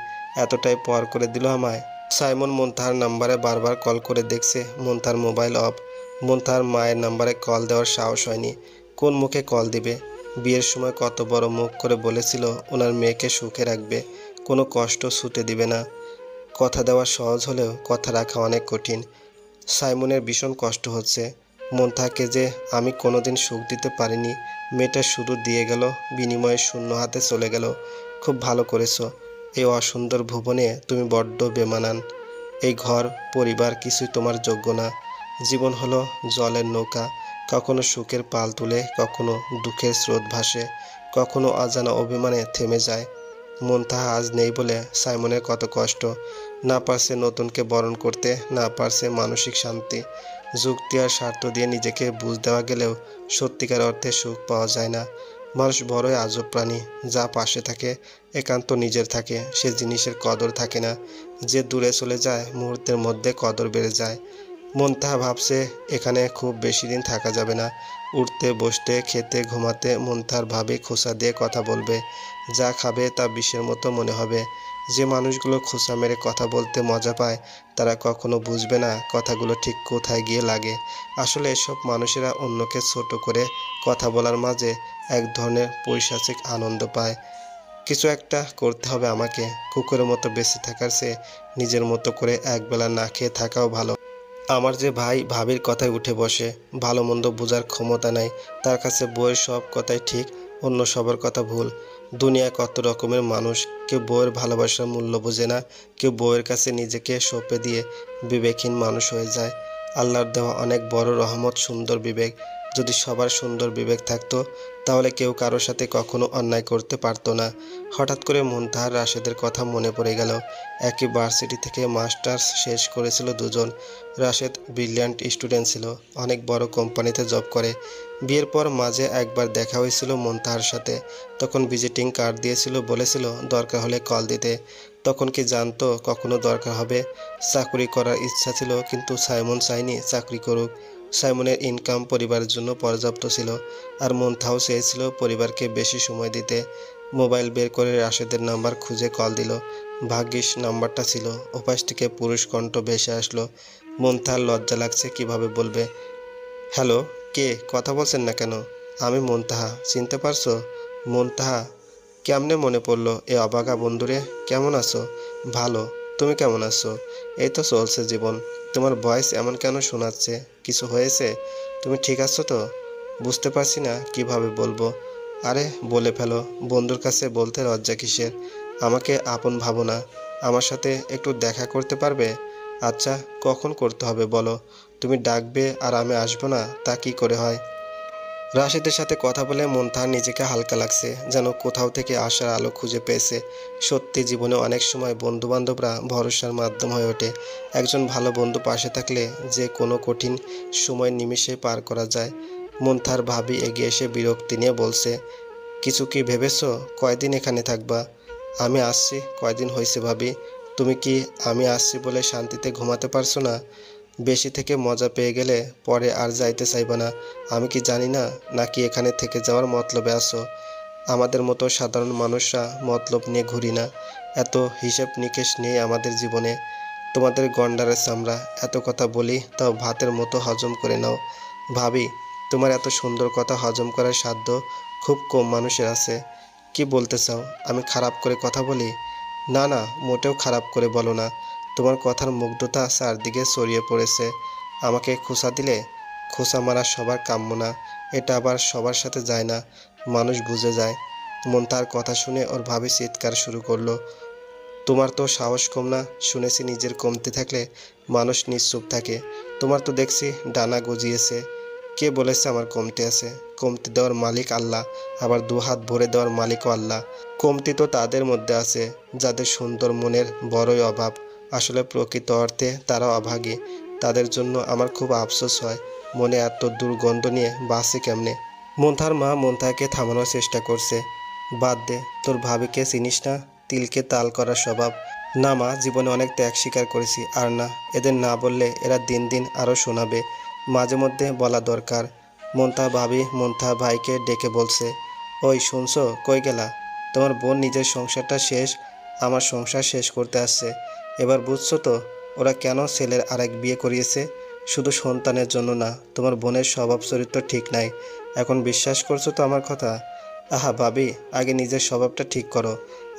Speaker 1: এতটাই পর করে দিল আমায়। সাইমন মুনতাহার নাম্বারে বারবার কল করে দেখছে, মুনতাহার মোবাইল অফ। মুনতাহার মায়ের নাম্বারে কল দেওয়ার সাহস হয়নি। কোন মুখে কল দিবে? বিয়ের সময় কত বড় মুখ করে বলেছিল ওনার মেয়েকে সুখে রাখবে, কোনো কষ্ট ছুটে দিবে না। কথা দেওয়া সহজ হলেও কথা রাখা অনেক কঠিন। সাইমনের ভীষণ কষ্ট হচ্ছে। মুনতাহাকে যে আমি কোনোদিন সুখ দিতে পারিনি, মেয়েটা শুধু দিয়ে গেল, বিনিময়ে শূন্য হাতে চলে গেল। খুব ভালো করেছো। এই অসুন্দর ভুবনে তুমি বড্ড বেমানান। এই ঘর পরিবার কিছুই তোমার যোগ্য না। জীবন হলো জলের নৌকা, কখনো সুখের পাল তুলে, কখনো দুঃখের স্রোত ভাসে, কখনো অজানা অভিমানে থেমে যায়। মুনতাহা আজ নেই বলে সাইমনের কত কষ্ট। না পারছে নতুনকে বরণ করতে, না পারছে মানসিক শান্তি। যুক্তি আর স্বার্থ দিয়ে নিজেকে বুঝ দেওয়া গেলেও সত্যিকার অর্থে সুখ পাওয়া যায় না। মানুষ বড়ই আজব প্রাণী। যা পাশে থাকে, একান্ত নিজের থাকে, সে জিনিসের কদর থাকে না। যে দূরে চলে যায়, মুহূর্তের মধ্যে কদর বেড়ে যায়। মুনতাহা ভাবছে এখানে খুব বেশি দিন থাকা যাবে না। উঠতে বসতে খেতে ঘুমাতে মুনতাহার ভাবে খোঁচা দিয়ে কথা বলবে। যা খাবে তা বিষের মতো মনে হবে। যে মানুষগুলো খোঁচা মেরে কথা বলতে মজা পায়, তারা কখনো বুঝবে না কথাগুলো ঠিক কোথায় গিয়ে লাগে। আসলে এসব মানুষেরা অন্যকে ছোট করে কথা বলার মাঝে এক ধরনের পৈশাচিক আনন্দ পায়। কিছু একটা করতে হবে আমাকে। কুকুরের মতো বেঁচে থাকার চেয়ে নিজের মতো করে একবেলা না খেয়ে থাকাও ভালো। আমার যে ভাই ভাবির কথায় উঠে বসে, ভালো মন্দ বোঝার ক্ষমতা নাই। তার কাছে বউয়ের সব কথাই ঠিক, অন্য সবার কথা ভুল। দুনিয়ায় কত রকমের মানুষ। কেউ বউয়ের ভালোবাসার মূল্য বোঝে না, কেউ বউয়ের কাছে নিজেকে সঁপে দিয়ে বিবেকহীন মানুষ হয়ে যায়। আল্লাহর দেওয়া অনেক বড় রহমত সুন্দর বিবেক। যদি সবার সুন্দর বিবেক থাকতো, তাহলে কেউ কারোর সাথে কখনো অন্যায় করতে পারতো না। হঠাৎ করে মুনতাহার রাশেদের কথা মনে পড়ে গেল। একই ভার্সিটি থেকে মাস্টার্স শেষ করেছিল দুজন। রাশেদ ব্রিলিয়ান্ট স্টুডেন্ট ছিল, অনেক বড় কোম্পানিতে জব করে। বিয়ের পর মাঝে একবার দেখা হয়েছিল মুনতাহার সাথে। তখন ভিজিটিং কার্ড দিয়েছিল, বলেছিল দরকার হলে কল দিতে। তখন কি জানতো কখনো দরকার হবে? চাকরি করার ইচ্ছা ছিল, কিন্তু সাইমন চায়নি চাকরি করুক। সাইমনের ইনকাম পরিবারের জন্য পর্যাপ্ত ছিল, আর মুনতাহাও চেয়েছিল পরিবারকে বেশি সময় দিতে। মোবাইল বের করে রাশেদের নাম্বার খুঁজে কল দিল। ভাগ্যিস নাম্বারটা ছিল। ওপাশ থেকে পুরুষ কণ্ঠ ভেসে আসলো। মুনতাহার লজ্জা লাগছে, কিভাবে বলবে। হ্যালো, কে? কথা বলছেন না কেন? আমি মুনতাহা, চিনতে পারছো? মুনতাহা, কেমনে মনে পড়লো এ অবাগা বন্ধুরে? কেমন আছো? ভালো, তুমি কেমন আছো? এই তো চলছে জীবন। তোমার ভয়েস এমন কেন শোনাচ্ছে? কিছু হয়েছে? তুমি ঠিক আছো তো? বুঝতে পারছি না কিভাবে বলবো। আরে বলে ফেলো, বন্ধুর কাছে বলতে লজ্জা কিসের? আমাকে আপন ভাবো না? আমার সাথে একটু দেখা করতে পারবে? আচ্ছা, কখন করতে হবে বলো? তুমি ডাকবে আর আমি আসবো না, তা কি করে হয়? রাশেদের সাথে কথা বলে মুনতাহার নিজেকে হালকা লাগছে, যেন কোথাও থেকে আসার আলো খুঁজে পেয়েছে। সত্যি জীবনে অনেক সময় বন্ধু বান্ধবরা ভরসার মাধ্যম হয়ে ওঠে। একজন ভালো বন্ধু পাশে থাকলে যে কোনো কঠিন সময় নিমিষে পার করা যায়। মুনতাহার ভাবি এগিয়ে এসে বিরক্তি নিয়ে বলছে, কিছু কি ভেবেছো? কয়দিন এখানে থাকবা? আমি আসছি। কয়দিন হয়েছে ভাবি? তুমি কি আমি আসছি বলে শান্তিতে ঘুমাতে পারছো না? বেশি থেকে মজা পেয়ে গেলে পরে আর যাইতে চাইবা না। আমি কি জানি না নাকি এখানে থেকে যাওয়ার মতলবে আছো? আমাদের মতো সাধারণ মানুষরা মতলব নিয়ে ঘুরি না। এত হিসেব নিকেশ নেই আমাদের জীবনে। তোমাদের গন্ডারের চামড়া। এত কথা বলি তাও ভাতের মতো হজম করে নাও। ভাবি, তোমার এত সুন্দর কথা হজম করার সাধ্য খুব কম মানুষের আছে। কি বলতে চাও? আমি খারাপ করে কথা বলি? না না, মোটেও খারাপ করে বলো না। তোমার কথার মুগ্ধতা চারদিকে ছড়িয়ে পড়েছে। আমাকে খোঁচা দিলে? খোঁচা মারা সবার কাম্য না। এটা আবার সবার সাথে যায় না, মানুষ বুঝে যায়। মন তার কথা শুনে ওর ভাবি চিৎকার শুরু করলো, তোমার তো সাহস কম না? শুনেছি নিজের কমতি থাকলে মানুষ নিশ্চুপ থাকে। তোমার তো দেখছি ডানা গজিয়েছে। কে বলেছে আমার কমতি আছে? কমতি দেওয়ার মালিক আল্লাহ, আবার দু হাত ভরে দেওয়ার মালিকও আল্লাহ। কমতি তো তাদের মধ্যে আছে যাদের সুন্দর মনের বড়ই অভাব। আসলে প্রকৃত অর্থে তারা অভাগী। তাদের জন্য আমার খুব আফসোস হয়। মনে এত দুর্গন্ধ নিয়ে বাঁচে কেমনে? মুনতাহার মা মুনতাহাকে থামানোর চেষ্টা করছে। বাদ দে, তোর ভাবিকে চিনিস না? তিলকে তাল করার স্বভাব। না মা, জীবনে অনেক ত্যাগ স্বীকার করেছি। আর না, এদের না বললে এরা দিন দিন আরও শোনাবে। মাঝে মধ্যে বলা দরকার। মুনতাহা ভাবি মুনতাহা ভাইকে ডেকে বলছে, ওই শুনছো? কই গেলা? তোমার বোন নিজের সংসারটা শেষ, আমার সংসার শেষ করতে আসছে। এবার বুঝছো তো ওরা কেন ছেলের আরেক বিয়ে করিয়েছে? শুধু সন্তানের জন্য না, তোমার বোনের স্বভাব চরিত্র ঠিক নাই। এখন বিশ্বাস করছো তো আমার কথা? আহা ভাবি, আগে নিজের স্বভাবটা ঠিক করো।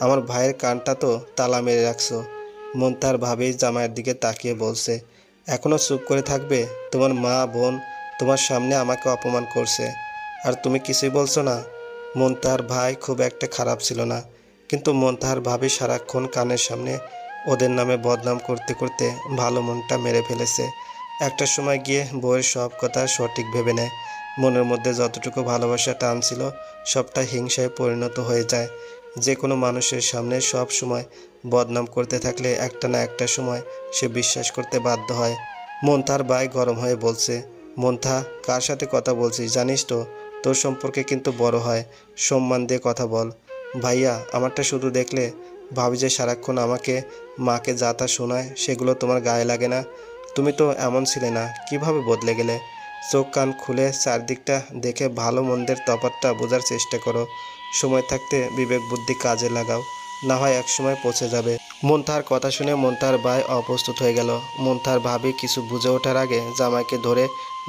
Speaker 1: আমার ভাইয়ের কানটা তো তালা মেরে রাখছো। মুনতাহার ভাবি জামাইয়ের দিকে তাকিয়ে বলছে, এখনও চুপ করে থাকবে? তোমার মা বোন তোমার সামনে আমাকে অপমান করছে, আর তুমি কিছুই বলছো না? মুনতাহার ভাই খুব একটা খারাপ ছিল না, কিন্তু মুনতাহার ভাবি সারাক্ষণ কানের সামনে ওদের নামে বদনাম করতে করতে ভালো মনটা মেরে ফেলেছে। একটা সময় গিয়ে বউয়ের সব কথা সঠিক ভেবে নেয়। মনের মধ্যে যতটুকু ভালোবাসা টান ছিল সবটা হিংসায় পরিণত হয়ে যায়। যে কোনো মানুষের সামনে সব সময় বদনাম করতে থাকলে একটা না একটা সময় সে বিশ্বাস করতে বাধ্য হয়। মুনতাহার ভাই গরম হয়ে বলছে, মুনতাহা, কার সাথে কথা বলছিস জানিস তো? তোর সম্পর্কে কিন্তু বড় হয়, সম্মান দিয়ে কথা বল। ভাইয়া, আমারটা শুধু দেখলে ভাবি যে সারাক্ষণ আমাকে মাকে যা তা শোনায়, সেগুলো তোমার গায়ে লাগে না? তুমি তো এমন ছিলে না, কিভাবে বদলে গেলে? চোখ কান খুলে চারদিকটা দেখে ভালো মন্দের তফাৎটা বোঝার চেষ্টা করো। সময় থাকতে বিবেক বুদ্ধি কাজে লাগাও, না হয় একসময় পচে যাবে। মুনতাহার কথা শুনে মুনতাহার ভাই অপ্রস্তুত হয়ে গেল। মুনতাহার ভাবি কিছু বুঝে ওঠার আগে জামাইকে ধরে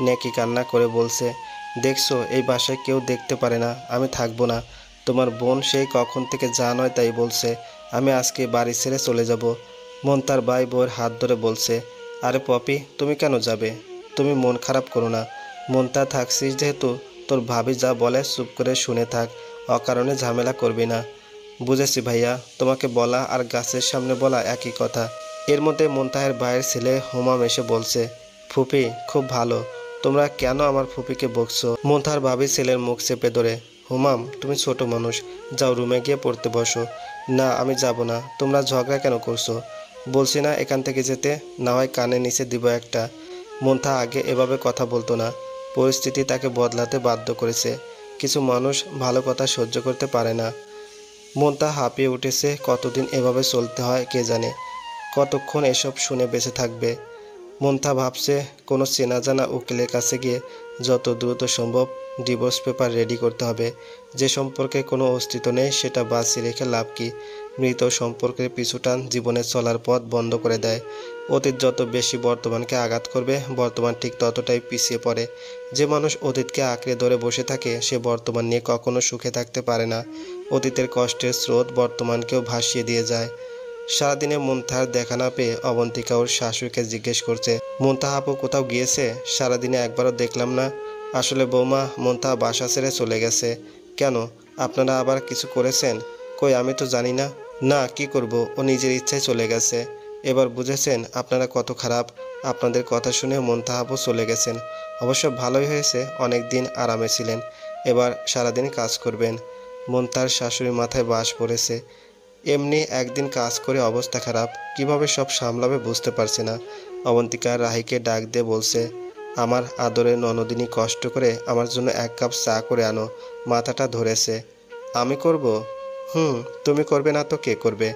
Speaker 1: নেকি কান্না করে বলছে, দেখছো, এই বাসায় কেউ দেখতে পারে না, আমি থাকবো না। তোমার বোন সেই কখন থেকে যা নয় তাই বলছে। আমি আজকে বাড়ি ছেড়ে চলে যাব। মুনতাহার ভাই বউয়ের হাত ধরে বলছে, আরে পপি, তুমি কেন যাবে? তুমি মন খারাপ করো না। মুনতাহা থাকছিস যেহেতু, তোর ভাবি যা বলে চুপ করে শুনে থাক, অকারণে ঝামেলা করবি না। বুঝেছি ভাইয়া, তোমাকে বলা আর গাছের সামনে বলা একই কথা। এর মধ্যে মুনতাহার ভাইয়ের ছেলে হুমাম এসে বলছে, ফুপি খুব ভালো, তোমরা কেন আমার ফুপিকে বকছো? মুনতাহার ভাবি ছেলের মুখ চেপে ধরে, হুমাম তুমি ছোট মানুষ, যাও রুমে গিয়ে পড়তে বসো। না আমি যাব না। তোমরা ঝগড়া কেন করছো? বলছি না এখান থেকে যেতে, না হয় কানে নিচে দিব একটা। মুনতাহা আগে এভাবে কথা বলতো না, পরিস্থিতি তাকে বদলাতে বাধ্য করেছে। কিছু মানুষ ভালো কথা সহ্য করতে পারে না। মুনতাহা হাঁপিয়ে উঠেছে। কতদিন এভাবে চলতে হয় কে জানে, কতক্ষণ এসব শুনে বেঁচে থাকবে। মুনতাহা ভাবছে কোনো চেনা জানা উকিলের কাছে গিয়ে যত দ্রুত সম্ভব ডিভোর্স পেপার রেডি করতে হবে। যে সম্পর্কে কোনো অস্তিত্ব নেই সেটা বাঁচিয়ে রেখে লাভ কি? মৃত সম্পর্কের পিছুটান জীবনে চলার পথ বন্ধ করে দেয়। অতীত যত বেশি বর্তমানকে আঘাত করবে, বর্তমান ঠিক ততটাই পিছিয়ে পড়ে। যে মানুষ অতীতকে আঁকড়ে ধরে বসে থাকে সে বর্তমান নিয়ে কখনো সুখে থাকতে পারে না। অতীতের কষ্টের স্রোত বর্তমানকেও ভাসিয়ে দিয়ে যায়। সারাদিনে মুনতাহার দেখা না পেয়ে অবন্তিকা ওর শাশুড়িকে জিজ্ঞেস করছে, মুনতাহা আপু কোথাও গিয়েছে? সারাদিনে একবারও দেখলাম না। আসলে বৌমা, মুনতাহা বাসা ছেড়ে চলে গেছে। কেন, আপনারা আবার কিছু করেছেন? কই, আমি তো জানি না। না, কি করব, ও নিজের ইচ্ছায় চলে গেছে। এবার বুঝেছেন আপনারা কত খারাপ। আপনাদের কথা শুনে মুনতাহা আপু চলে গেছেন। অবশ্য ভালোই হয়েছে, অনেক দিন আরামে ছিলেন, এবার সারাদিন কাজ করবেন। মুনতাহার শাশুড়ির মাথায় বাস পড়েছে। এমনি একদিন কাজ করে অবস্থা খারাপ, কিভাবে সব সামলাবে বুঝতে পারছে না। অবন্তিকা রাহিকে ডাক দিয়ে বলছে, আমার আদরের ননদিনী কষ্ট করে আমার জন্য 1 কাপ চা করে আনো। মাথাটা ধরেছে। আমি করব? তুমি করবে না তো কে করবে?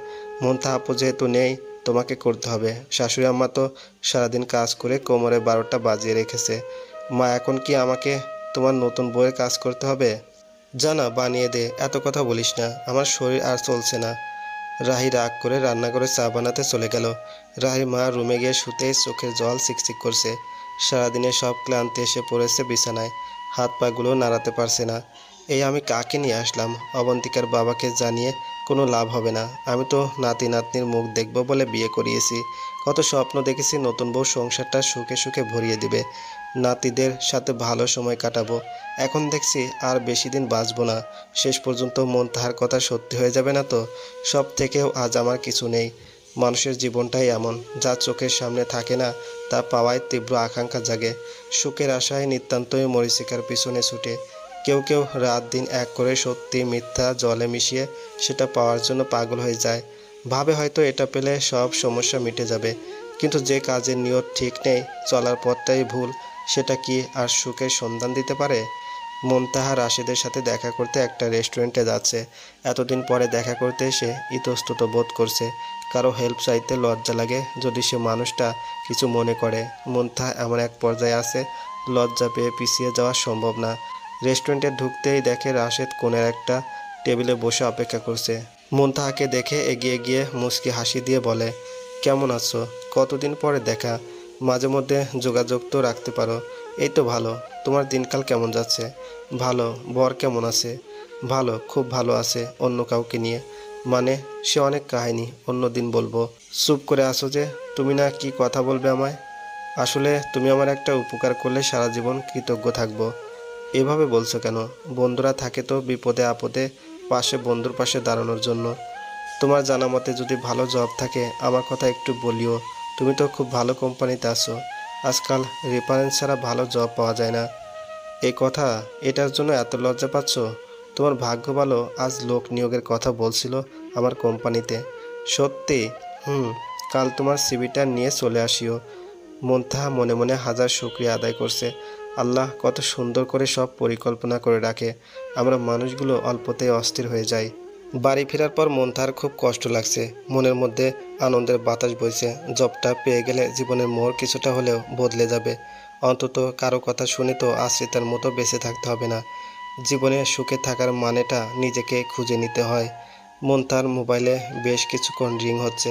Speaker 1: মুনতাহা আপু যেহেতু নেই, তোমাকে করতে হবে। শাশুড়ি আম্মা তো সারাদিন কাজ করে কোমরে 12টা বাজিয়ে রেখেছে। মা, এখন কি আমাকে তোমার নতুন বউয়ের কাজ করতে হবে? জানা বানিয়ে দে, এত কথা বলিস না, আমার শরীর আর চলছে না। রাহি রাগ করে রান্নাঘরে চা বানাতে চলে গেল। রাহির মা রুমে গিয়ে শুতেই চোখের জল চিকচিক করছে। সারাদিনে সব ক্লান্তি এসে পড়েছে বিছানায়, হাত পাগুলো নাড়াতে পারছে না। এই আমি কাকে নিয়ে আসলাম? অবন্তিকার বাবাকে জানিয়ে কোনো লাভ হবে না। আমি তো নাতি নাতনির মুখ দেখব বলে বিয়ে করিয়েছি। কত স্বপ্ন দেখেছি নতুন বউ সংসারটা সুখে সুখে ভরিয়ে দিবে, নাতিদের সাথে ভালো সময় কাটাবো। এখন দেখছি আর বেশি দিন বাঁচবো না। শেষ পর্যন্ত মুনতাহার কথা সত্যি হয়ে যাবে না তো? সব থেকেও আজ আমার কিছু নেই। মানুষের জীবনটাই এমন, যা চোখের সামনে থাকে না তা পাওয়ায় তীব্র আকাঙ্ক্ষা জাগে। সুখের আশায় নিতান্তই মরীচিকার পিছনে ছুটে। কেউ কেউ রাত দিন এক করে সত্যি মিথ্যা জলে মিশিয়ে সেটা পাওয়ার জন্য পাগল হয়ে যায়। ভাবে হয়তো এটা পেলে সব সমস্যা মিটে যাবে। কিন্তু যে কাজের নিয়ত ঠিক নেই, চলার পথটাই ভুল, সেটা কি আর সুখের সন্ধান দিতে পারে? মুনতাহা রাশেদের সাথে দেখা করতে একটা রেস্টুরেন্টে যাচ্ছে। এতদিন পরে দেখা করতে এসে ইতস্তত বোধ করছে। কারো হেল্প চাইতে লজ্জা লাগে যদি সে মানুষটা কিছু মনে করে। মুনতাহা এমন এক পর্যায়ে আছে, লজ্জা পেয়ে পিছিয়ে যাওয়া সম্ভব না। রেস্টুরেন্টে ঢুকতেই দেখে রাশেদ কোণের একটা টেবিলে বসে অপেক্ষা করছে। মুনতাহাকে দেখে এগিয়ে গিয়ে মুচকি হাসি দিয়ে বলে, কেমন আছো? কতদিন পরে দেখা, মাঝে মধ্যে যোগাযোগ তো রাখতে পারো। এই তো ভালো। তোমার দিনকাল কেমন যাচ্ছে? ভালো। বর কেমন আছে? ভালো, খুব ভালো আছে অন্য কাউকে নিয়ে। মানে, সে অনেক কাহিনী, অন্য দিন বলবো। চুপ করে আসো যে, তুমি না কি কথা বলবে আমায়? আসলে তুমি আমার একটা উপকার করলে সারা জীবন কৃতজ্ঞ থাকবো। এভাবে বলছো কেন? বন্ধুরা থাকে তো বিপদে আপদে পাশে, বন্ধুর পাশে দাঁড়ানোর জন্য। তোমার জানা মতে যদি ভালো জব থাকে আমার কথা একটু বলিও। তুমি তো খুব ভালো কোম্পানিতে আছো, আজকাল রেফারেন্স ছাড়া ভালো জব পাওয়া যায় না। এই কথা, এটার জন্য এত লজ্জা পাচ্ছ? তোমার ভাগ্য ভালো, আজ লোক নিয়োগের কথা বলছিল আমার কোম্পানিতে। সত্যি? কাল তোমার সিভিটা নিয়ে চলে আসিও। মুনতাহা মনে মনে হাজার শুকরিয়া আদায় করছে। আল্লাহ কত সুন্দর করে সব পরিকল্পনা করে রাখে, আমরা মানুষগুলো অল্পতেই অস্থির হয়ে যাই। বাড়ি ফেরার পর মুনতাহার খুব কষ্ট লাগছে, মনের মধ্যে আনন্দের বাতাস বইছে। জবটা পেয়ে গেলে জীবনের মোড় কিছুটা হলেও বদলে যাবে। অন্তত কারো কথা শুনে তো আশ্রিতার মতো বেঁচে থাকতে হবে না। জীবনে সুখে থাকার মানেটা নিজেকে খুঁজে নিতে হয়। মুনতাহার মোবাইলে বেশ কিছুক্ষণ রিং হচ্ছে।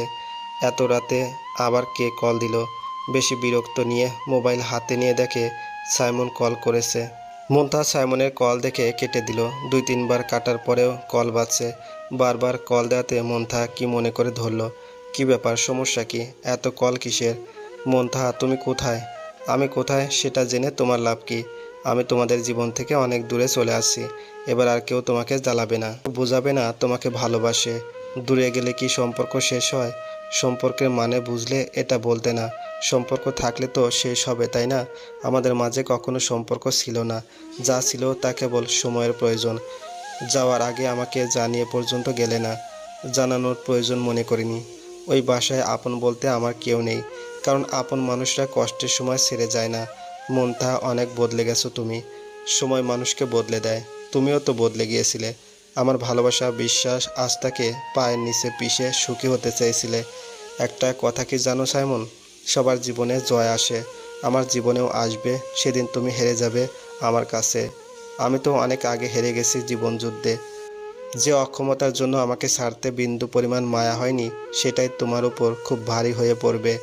Speaker 1: এত রাতে আবার কে কল দিল? বেশি বিরক্ত নিয়ে মোবাইল হাতে নিয়ে দেখে সাইমন কল করেছে। মুনতাহা সাইমনের কল দেখে কেটে দিল। 2-3 বার কাটার পরেও কল বাজছে। বারবার কল দেওয়াতে মুনতাহা কি মনে করে ধরল। কি ব্যাপার, সমস্যা কি? এত কল কিসের? মুনতাহা, তুমি কোথায়? আমি কোথায় সেটা জেনে তোমার লাভ কি? আমি তোমাদের জীবন থেকে অনেক দূরে চলে আসছি। এবার আর কেউ তোমাকে জ্বালাবে না, বোঝাবে না তোমাকে ভালোবাসে। দূরে গেলে কি সম্পর্ক শেষ হয়? সম্পর্কের মানে বুঝলে এটা বলতে না। সম্পর্ক থাকলে তো শেষ হবে, তাই না? আমাদের মাঝে কখনো সম্পর্ক ছিল না, যা ছিল তা কেবল সময়ের প্রয়োজন। যাওয়ার আগে আমাকে জানিয়ে পর্যন্ত গেলে না, জানানোর প্রয়োজন মনে করিনি। ওই বাসায় আপন বলতে আমার কেউ নেই, কারণ আপন মানুষরা কষ্টের সময় ছেড়ে যায় না। মুনতাহা, অনেক বদলে গেছো তুমি। সময় মানুষকে বদলে দেয়, তুমিও তো বদলে গিয়েছিলে। আমার ভালোবাসা, বিশ্বাস, আস্থাকে পায়ের নিচে পিষে সুখী হতে চেয়েছিলে। একটা কথা কি জানো সাইমন, সবার জীবনে জয় আসে, আমার জীবনেও আসবে। সেদিন তুমি হেরে যাবে আমার কাছে। আমি তো অনেক আগে হেরে গেছি জীবনযুদ্ধে। যে অক্ষমতার জন্য আমাকে ছাড়তে বিন্দু পরিমাণ মায়া হয়নি, সেটাই তোমার উপর খুব ভারী হয়ে পড়বে।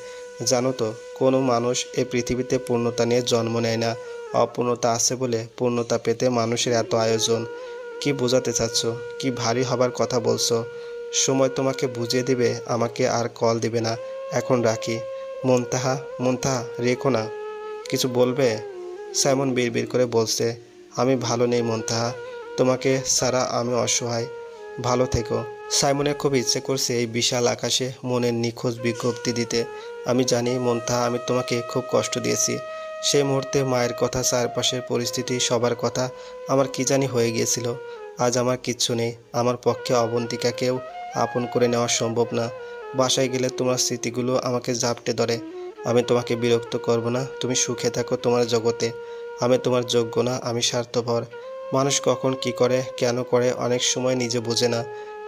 Speaker 1: জানো তো, কোনো মানুষ এ পৃথিবীতে পূর্ণতা নিয়ে জন্ম নেয় না। অপূর্ণতা আছে বলে পূর্ণতা পেতে মানুষের এত আয়োজন। কি বোঝাতে চাচ্ছ? কি ভারী হবার কথা বলছো? সময় তোমাকে বুঝিয়ে দেবে। আমাকে আর কল দিবে না। এখন রাখি। মুনতাহা, মুনতাহা, রেখো না। কিছু বলবে? সাইমন বিড়বিড় করে বলছে, আমি ভালো নেই মুনতাহা। তোমাকে ছাড়া আমি অসহায়। ভালো থেকো। সাইমনের খুব ইচ্ছে করছে এই বিশাল আকাশে মনের নিখোঁজ বিজ্ঞপ্তি দিতে। আমি জানি মুনতাহা, আমি তোমাকে খুব কষ্ট দিয়েছি। সেই মুহূর্তে মায়ের কথা, চারপাশের পরিস্থিতি, সবার কথা আমার কি জানি হয়ে গিয়েছিল। আজ আমার কিচ্ছু নেই। আমার পক্ষে অবন্তিকাকেও আপন করে নেওয়া সম্ভব না। বাসায় গেলে তোমার স্মৃতিগুলো আমাকে জাপটে ধরে। আমি তোমাকে বিরক্ত করব না। তুমি সুখে থাকো তোমার জগতে। আমি তোমার যোগ্য না, আমি স্বার্থপর। মানুষ কখন কি করে, কেন করে, অনেক সময় নিজে বোঝে না।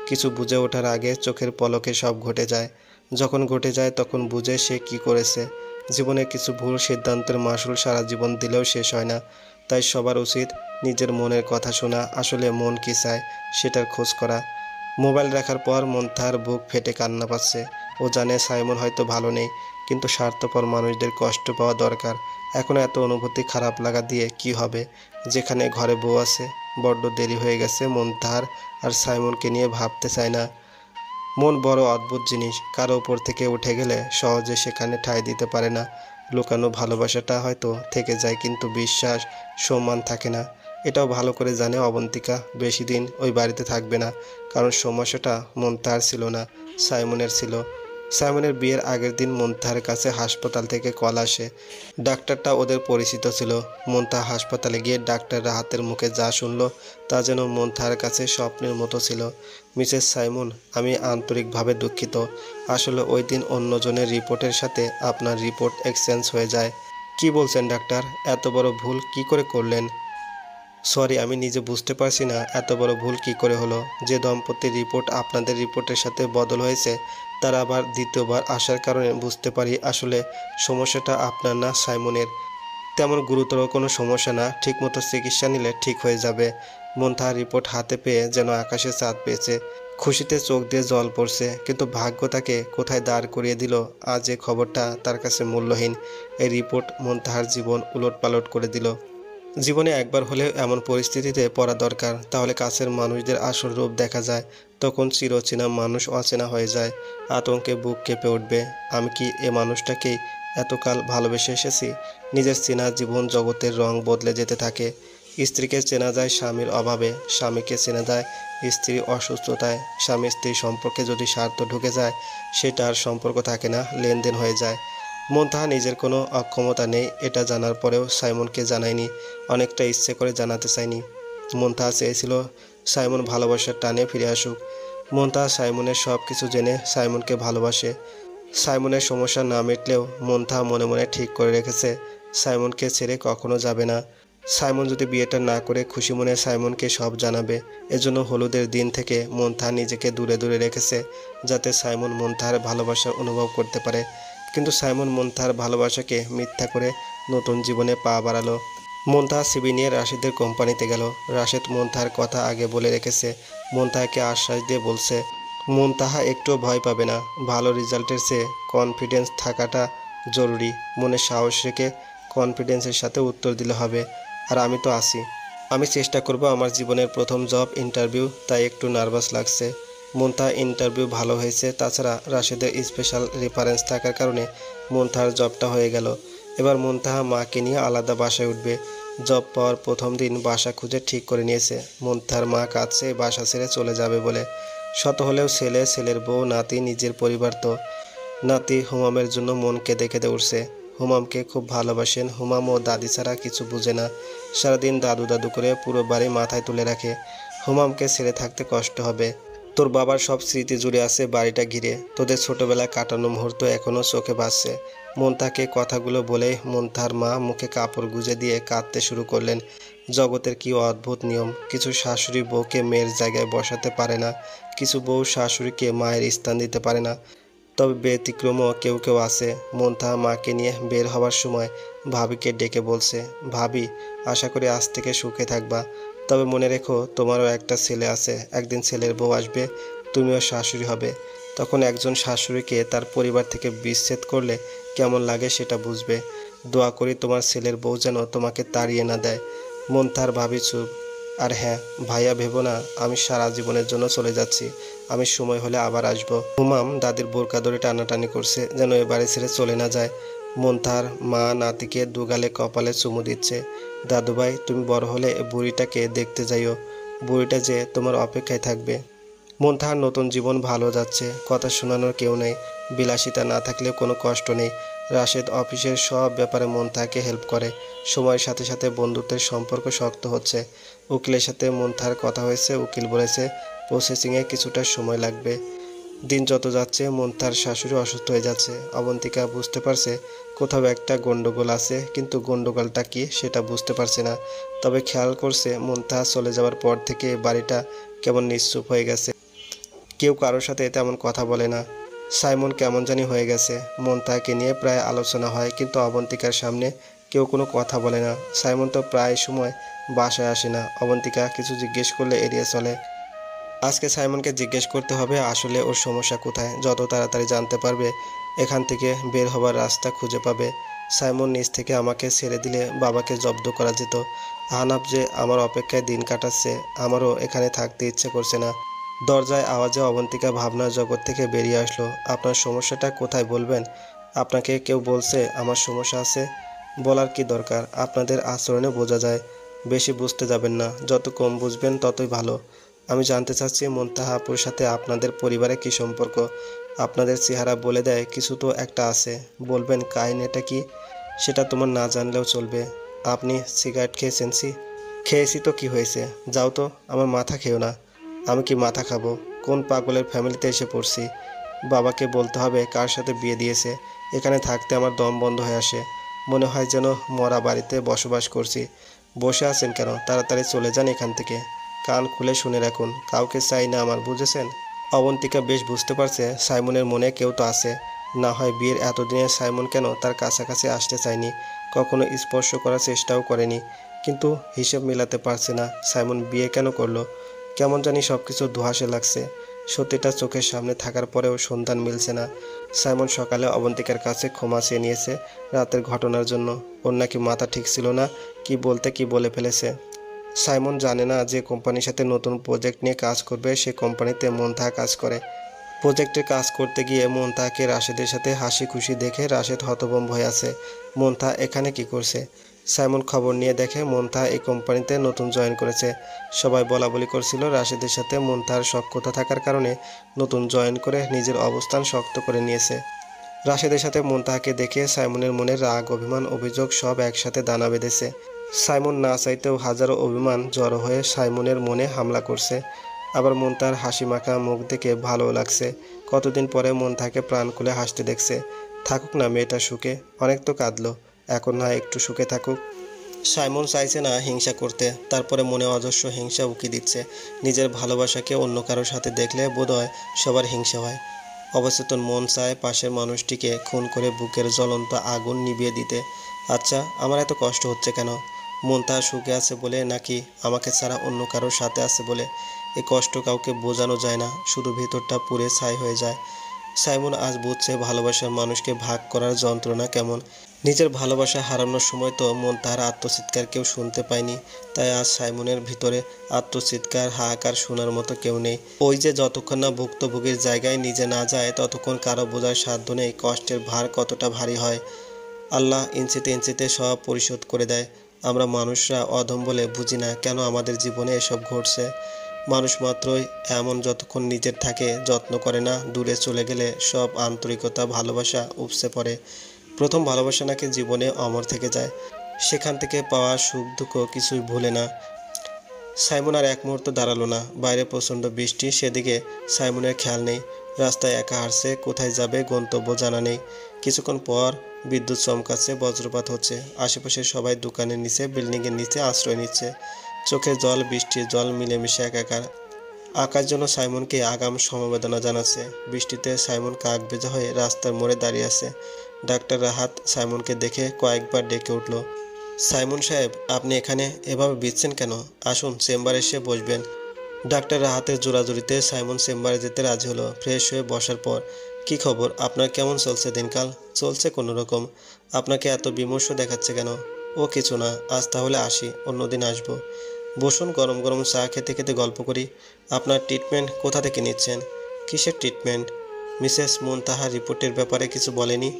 Speaker 1: কিছু বুঝে ওঠার আগে চোখের পলকে সব ঘটে যায়। যখন ঘটে যায় তখন বুঝে সে কি করেছে। জীবনে কিছু ভুল সিদ্ধান্তের মাসুল সারা জীবন দিলেও শেষ হয় না। তাই সবার উচিত নিজের মনের কথা শোনা, আসলে মন কি চায় সেটার খোঁজ করা। মোবাইল রাখার পর মুনতাহার বুক ফেটে কান্না পাচ্ছে। ও জানে সাইমন হয়তো ভালো নেই, কিন্তু স্বার্থপর মানুষদের কষ্ট পাওয়া দরকার। এখন এত অনুভূতি খারাপ লাগা দিয়ে কি হবে, যেখানে ঘরে বউ আছে। বড্ড দেরি হয়ে গেছে মুনতাহার আর সাইমনকে নিয়ে ভাবতে চায় না। মন বড় অদ্ভুত জিনিস, কারো উপর থেকে উঠে গেলে সহজে সেখানে ঠাঁই দিতে পারে না। লুকানো ভালোবাসাটা হয়তো থেকে যায়, কিন্তু বিশ্বাস, সম্মান থাকে না। এটাও ভালো করে জানে অবন্তিকা বেশি দিন ওই বাড়িতে থাকবে না। কারণ সমস্যাটা মুনতাহার ছিল না, সাইমনের ছিল। সাইমনের বিয়ের আগের দিন মুনতাহার কাছে হাসপাতাল থেকে কল আসে। ডাক্তারটা ওদের পরিচিত ছিল। মুনতাহা হাসপাতালে গিয়ে ডাক্তাররা হাতের মুখে যা শুনল তা যেন মুনতাহার কাছে স্বপ্নের মতো ছিল। মিসেস সাইমন, আমি আন্তরিকভাবে দুঃখিত। আসলে ওই দিন অন্যজনের রিপোর্টের সাথে আপনার রিপোর্ট এক্সচেঞ্জ হয়ে যায়। কি বলছেন ডাক্তার? এত বড় ভুল কি করে করলেন? সরি, আমি নিজে বুঝতে পারছি না এত বড় ভুল কি করে হলো। যে দম্পতির রিপোর্ট আপনাদের রিপোর্টের সাথে বদল হয়েছে, তারা আবার দ্বিতীয়বার আসার কারণে বুঝতে পারি আসলে সমস্যাটা আপনার না সাইমনের। তেমন গুরুতর কোনো সমস্যা না, ঠিকমতো চিকিৎসা নিলে ঠিক হয়ে যাবে। মুনতাহার রিপোর্ট হাতে পেয়ে যেন আকাশে চাঁদ পেয়েছে। খুশিতে চোখ দিয়ে জল পড়ছে, কিন্তু ভাগ্য তাকে কোথায় দাঁড় করিয়ে দিল। আজ এই খবরটা তার কাছে মূল্যহীন। এই রিপোর্ট মুনতাহার জীবন উলটপালট করে দিল। জীবনে একবার হলেও এমন পরিস্থিতিতে পড়া দরকার, তাহলে কাছের মানুষদের আসল রূপ দেখা যায়। তখন চিরচেনা মানুষ অচেনা হয়ে যায়। আতঙ্কে বুক কেঁপে উঠবে। আমি কি এ মানুষটাকেই এতকাল ভালোবেসে এসেছি? নিজের চেনা জীবন জগতের রং বদলে যেতে থাকে। স্ত্রীকে চেনা যায় স্বামীর অভাবে, স্বামীকে চেনা যায় স্ত্রীর অসুস্থতায়। স্বামী স্ত্রী সম্পর্কে যদি স্বার্থ ঢুকে যায়, সেটা আর সম্পর্ক থাকে না, লেনদেন হয়ে যায়। মুনতাহা নিজের কোনো অক্ষমতা নেই এটা জানার পরেও সাইমনকে জানায়নি। অনেকটা ইচ্ছে করে জানাতে চায়নি। মুনতাহা চেয়েছিল সাইমন ভালোবাসার টানে ফিরে আসুক। মুনতাহা সাইমনের সব কিছু জেনে সাইমনকে ভালোবাসে। সাইমনের সমস্যা না মিটলেও মুনতাহা মনে মনে ঠিক করে রেখেছে সাইমনকে ছেড়ে কখনো যাবে না। সাইমন যদি বিয়েটা না করে খুশি মনে সাইমনকে সব জানাবে। এজন্য হলুদের দিন থেকে মুনতাহা নিজেকে দূরে দূরে রেখেছে, যাতে সাইমন মুনতাহার ভালোবাসা অনুভব করতে পারে। কিন্তু সাইমন মুনতাহার ভালোবাসাকে মিথ্যা করে নতুন জীবনে পা বাড়ালো। মুনতাহা সিবি নিয়ে রাশেদের কোম্পানিতে গেল। রাশেদ মুনতাহার কথা আগে বলে রেখেছে। মুনতাহাকে আশ্বাস দিয়ে বলছে, মুনতাহা একটুও ভয় পাবে না। ভালো রেজাল্টের চেয়ে কনফিডেন্স থাকাটা জরুরি। মনে সাহস রেখে কনফিডেন্সের সাথে উত্তর দিলে হবে। আর আমি তো আছি। আমি চেষ্টা করব। আমার জীবনের প্রথম জব ইন্টারভিউ, তাই একটু নার্ভাস লাগছে। মুনতাহার ইন্টারভিউ ভালো হয়েছে। তাছাড়া রাশেদের স্পেশাল রেফারেন্স থাকার কারণে মুনতাহার জবটা হয়ে গেল। এবার মুনতাহা মাকে নিয়ে আলাদা বাসায় উঠবে। জব পাওয়ার প্রথম দিন বাসা খুঁজে ঠিক করে নিয়েছে। মুনতাহার মা কাঁদছে বাসা ছেড়ে চলে যাবে বলে। শত হলেও ছেলে, ছেলের বউ, নাতি, নিজের পরিবার তো। নাতি হুমামের জন্য মন কেঁদে কেঁদে উঠছে। হুমামকে খুব ভালোবাসেন। হুমাম ও দাদি ছাড়া কিছু বুঝে না। সারাদিন দাদু দাদু করে পুরো বাড়ি মাথায় তুলে রাখে। হুমামকে ছেড়ে থাকতে কষ্ট হবে। তোর বাবার সব স্মৃতি জুড়ে আছে বাড়িটা ঘিরে। তোদের ছোটবেলায় কাটানো মুহূর্ত এখনও চোখে ভাসছে। মুনতাহাকে কথাগুলো বলে মুনতাহার মা মুখে কাপড় গুজে দিয়ে কাঁদতে শুরু করলেন। জগতের কি অদ্ভুত নিয়ম। কিছু শাশুড়ি বউকে মেয়ের জায়গায় বসাতে পারে না, কিছু বউ শাশুড়িকে মায়ের স্থান দিতে পারে না। তবে ব্যতিক্রমও কেউ কেউ আছে। মুনতাহা মাকে নিয়ে বের হওয়ার সময় ভাবিকে ডেকে বলছে, ভাবি, আশা করি আজ থেকে সুখে থাকবা। তবে মনে রেখো, তোমারও একটা ছেলে আছে, একদিন ছেলের বউ আসবে, তুমিও শাশুড়ি হবে। তখন একজন শাশুড়িকে তার পরিবার থেকে বিচ্ছেদ করলে কেমন লাগে সেটা বুঝবে। দোয়া করি তোমার ছেলের বউ যেন তোমাকে তাড়িয়ে না দেয়। মন তার ভাবি চুপ। আর হ্যাঁ ভাইয়া, ভেবো না আমি সারা জীবনের জন্য চলে যাচ্ছি। আমি সময় হলে আবার আসবো। হুমাম দাদির বোরকা ধরে টানাটানি করছে যেন এ বাড়ি ছেড়ে চলে না যায়। মন্থার মা নাতিকে দুগালে কপালে চুমু দিচ্ছে। দাদুভাই, তুমি বড় হলে এ বুড়িটাকে দেখতে যাইও। বুড়িটা যে তোমার অপেক্ষায় থাকবে। মন্থার নতুন জীবন ভালো যাচ্ছে, কথা শোনানোর কেউ নেই, বিলাসিতা না থাকলেও কোনো কষ্ট নেই। রাশেদ অফিসের সব ব্যাপারে মন্থাকে হেল্প করে। সময়ের সাথে সাথে বন্ধুত্বের সম্পর্ক শক্ত হচ্ছে। উকিলের সাথে মন্থার কথা হয়েছে, উকিল বলেছে প্রসেসিংয়ে কিছুটা সময় লাগবে। দিন যত যাচ্ছে মন্থার শাশুড়ি অসুস্থ হয়ে যাচ্ছে। অবন্তিকা বুঝতে পারছে কোথাও একটা গন্ডগোল আছে, কিন্তু গন্ডগোলটা কি সেটা বুঝতে পারছে না। তবে খেয়াল করছে মন্থা চলে যাওয়ার পর থেকে বাড়িটা কেমন নিশ্চুপ হয়ে গেছে। কেউ কারোর সাথে তেমন কথা বলে না। সাইমন কেমন জানি হয়ে গেছে। মন্থাকে নিয়ে প্রায় আলোচনা হয়, কিন্তু অবন্তিকার সামনে কেউ কোনো কথা বলে না। সাইমন তো প্রায় সময় বাসায় আসে না। অবন্তিকা কিছু জিজ্ঞেস করলে এড়িয়ে চলে। আজকে সাইমনকে জিজ্ঞেস করতে হবে আসলে ওর সমস্যা কোথায়। যত তাড়াতাড়ি জানতে পারবে এখান থেকে বের হবার রাস্তা খুঁজে পাবে। সাইমন নিজ থেকে আমাকে ছেড়ে দিলে বাবাকে জব্দ করা যেত। আহনাফ যে আমার অপেক্ষায় দিন কাটাচ্ছে, আমারও এখানে থাকতে ইচ্ছে করছে না। দরজায় আওয়াজে অবন্তিকা ভাবনার জগৎ থেকে বেরিয়ে আসলো। আপনার সমস্যাটা কোথায় বলবেন? আপনাকে কেউ বলছে আমার সমস্যা আছে? বলার কি দরকার? আপনাদের আচরণে বোঝা যায়। বেশি বুঝতে যাবেন না, যত কম বুঝবেন ততই ভালো। আমি জানতে চাচ্ছি মুনতাহা আপুর সাথে আপনাদের পরিবারে কি সম্পর্ক? আপনাদের চেহারা বলে দেয় কিছু তো একটা আছে। বলবেন কাহিনীটা কি? সেটা তোমার না জানলেও চলবে। আপনি সিগারেট খেয়েছেন? খেয়েছি তো কি হয়েছে? যাও তো, আমার মাথা খেও না। আমি কি মাথা খাবো? কোন পাগলের ফ্যামিলিতে এসে পড়ছি? বাবাকে বলতে হবে কার সাথে বিয়ে দিয়েছে। এখানে থাকতে আমার দম বন্ধ হয়ে আসে। মনে হয় যেন মরা বাড়িতে বসবাস করছি। বসে আছেন কেন? তাড়াতাড়ি চলে যান এখান থেকে। কান খুলে শুনে রাখুন, কাউকে চাই না আমার, বুঝেছেন? অবন্তিকা বেশ বুঝতে পারছে সাইমনের মনে কেউ তো আছে। না হয় বিয়ের এতদিনে সাইমন কেন তার কাছাকাছি আসতে চায়নি, কখনো স্পর্শ করার চেষ্টাও করেনি। কিন্তু হিসেব মেলাতে পারছে না সাইমন বিয়ে কেন করলো। কেমন জানি সব কিছু ধোঁয়াশে লাগছে। সত্যিটা চোখের সামনে থাকার পরেও সন্ধান মিলছে না। সাইমন সকালে অবন্তিকার কাছে ক্ষমা চেয়ে নিয়েছে রাতের ঘটনার জন্য। ওর নাকি মাথা ঠিক ছিল না, কি বলতে কি বলে ফেলেছে। সাইমন জানে না যে কোম্পানির সাথে নতুন প্রজেক্ট নিয়ে কাজ করবে সে কোম্পানিতে মুনতাহা কাজ করে। প্রজেক্টে কাজ করতে গিয়ে মুনতাহাকে রাশেদের সাথে হাসি খুশি দেখে রাশেদ হতভম্ব হয়ে আছে। মুনতাহা এখানে কি করছে? সাইমন খবর নিয়ে দেখে মুনতাহা এই কোম্পানিতে নতুন জয়েন করেছে। সবাই বলাবলি করছিল রাশেদের সাথে মুনতাহার সখ্যতা থাকার কারণে নতুন জয়েন করে নিজের অবস্থান শক্ত করে নিয়েছে। রাশেদের সাথে মুনতাহাকে দেখে সাইমনের মনে রাগ, অভিমান, অভিযোগ সব একসাথে দানা বেঁধেছে। সাইমন না চাইতেও হাজারো অভিমান জড়ো হয়ে সাইমনের মনে হামলা করছে। আবার মুনতাহার হাসি মাখা মুখ দেখে ভালো লাগছে। কতদিন পরে মুনতাহাকে প্রাণ খুলে হাসতে দেখছে। থাকুক না মেয়েটা সুখে, অনেক তো কাঁদলো, এখন না একটু সুখে থাকুক। সাইমন চাইছে না হিংসা করতে, তারপরে মনে অজস্র হিংসা উকি দিচ্ছে। নিজের ভালোবাসাকে অন্য কারোর সাথে দেখলে বোধহয় সবার হিংসা হয়। অবচেতন মন চায় পাশের মানুষটিকে খুন করে বুকের জ্বলন্ত আগুন নিভিয়ে দিতে। আচ্ছা, আমার এত কষ্ট হচ্ছে কেন? মুনতাহা সুখে আছে বলে, নাকি আমাকে ছাড়া অন্য কারোর সাথে আছে বলে? এই কষ্ট কাউকে বোঝানো যায় না, শুধু ভেতরটা পুড়ে ছাই হয়ে যায়। সাইমন আজ বুঝছে ভালোবাসার মানুষকে ভাগ করার যন্ত্রণা কেমন। নিজের ভালোবাসা হারানোর সময় তো মুনতাহার আত্মচিৎকার কেউ শুনতে পায়নি, তাই আজ সাইমনের ভিতরে আত্মচিৎকার হাহাকার শোনার মতো কেউ নেই। ওই যে যতক্ষণ না ভুক্তভোগীর জায়গায় নিজে না যায় ততক্ষণ কারো বোঝার সাধ্য নেই কষ্টের ভার কতটা ভারী হয়। আল্লাহ ইঞ্চিতে ইঞ্চিতে সব পরিশোধ করে দেয়। আমরা মানুষরা অধম বলে বুঝি না কেন আমাদের জীবনে এসব ঘটছে। মানুষ মাত্রই এমন, যতক্ষণ নিজের থাকে যত্ন করে না, দূরে চলে গেলে সব আন্তরিকতা ভালোবাসা উপসে পড়ে। প্রথম ভালোবাসা নাকি জীবনে অমর থেকে যায়, সেখান থেকে পাওয়া সুখ দুঃখ কিছুই ভুলে না। সাইমন আর এক মুহূর্ত দাঁড়ালো না। বাইরে প্রচণ্ড বৃষ্টি, সেদিকে সাইমনের খেয়াল নেই। রাস্তায় একা হাঁটছে, কোথায় যাবে গন্তব্য জানা নেই। কিছুক্ষণ পর বিদ্যুৎ চমকাচ্ছে, বজ্রপাত হচ্ছে। আশেপাশে সবাই দোকানের নিচে, বিল্ডিংয়ের নিচে আশ্রয় নিচ্ছে। চোখের জল বৃষ্টির জল মিলেমিশে একাকার। আকাশ যেন সাইমনকে আগাম সমবেদনা জানাচ্ছে। বৃষ্টিতে সাইমন কাক ভেজা হয়ে রাস্তার মোড়ে দাঁড়িয়ে আছে। ডাক্তার রাহাত সাইমনকে দেখে কয়েকবার ডেকে উঠল। সাইমন সাহেব, আপনি এখানে এভাবে বিচ্ছেন কেন? আসুন চেম্বারে এসে বসবেন। ডাক্তার রাহাতের জোরাজুরিতে সাইমন চেম্বারে যেতে রাজি হলো। ফ্রেশ হয়ে বসার পর, কি খবর? আপনার কেমন চলছে দিনকাল? চলছে কোনো রকম। আপনাকে এত বিমর্ষ দেখাচ্ছে কেন? ও কিছু না, আজ তাহলে আসি, অন্যদিন আসবো। বসুন, গরম গরম চা খেতে খেতে গল্প করি। আপনার ট্রিটমেন্ট কোথা থেকে নিচ্ছেন? কিসের ট্রিটমেন্ট? মিসেস মুনতাহার রিপোর্টের ব্যাপারে কিছু বলেনি?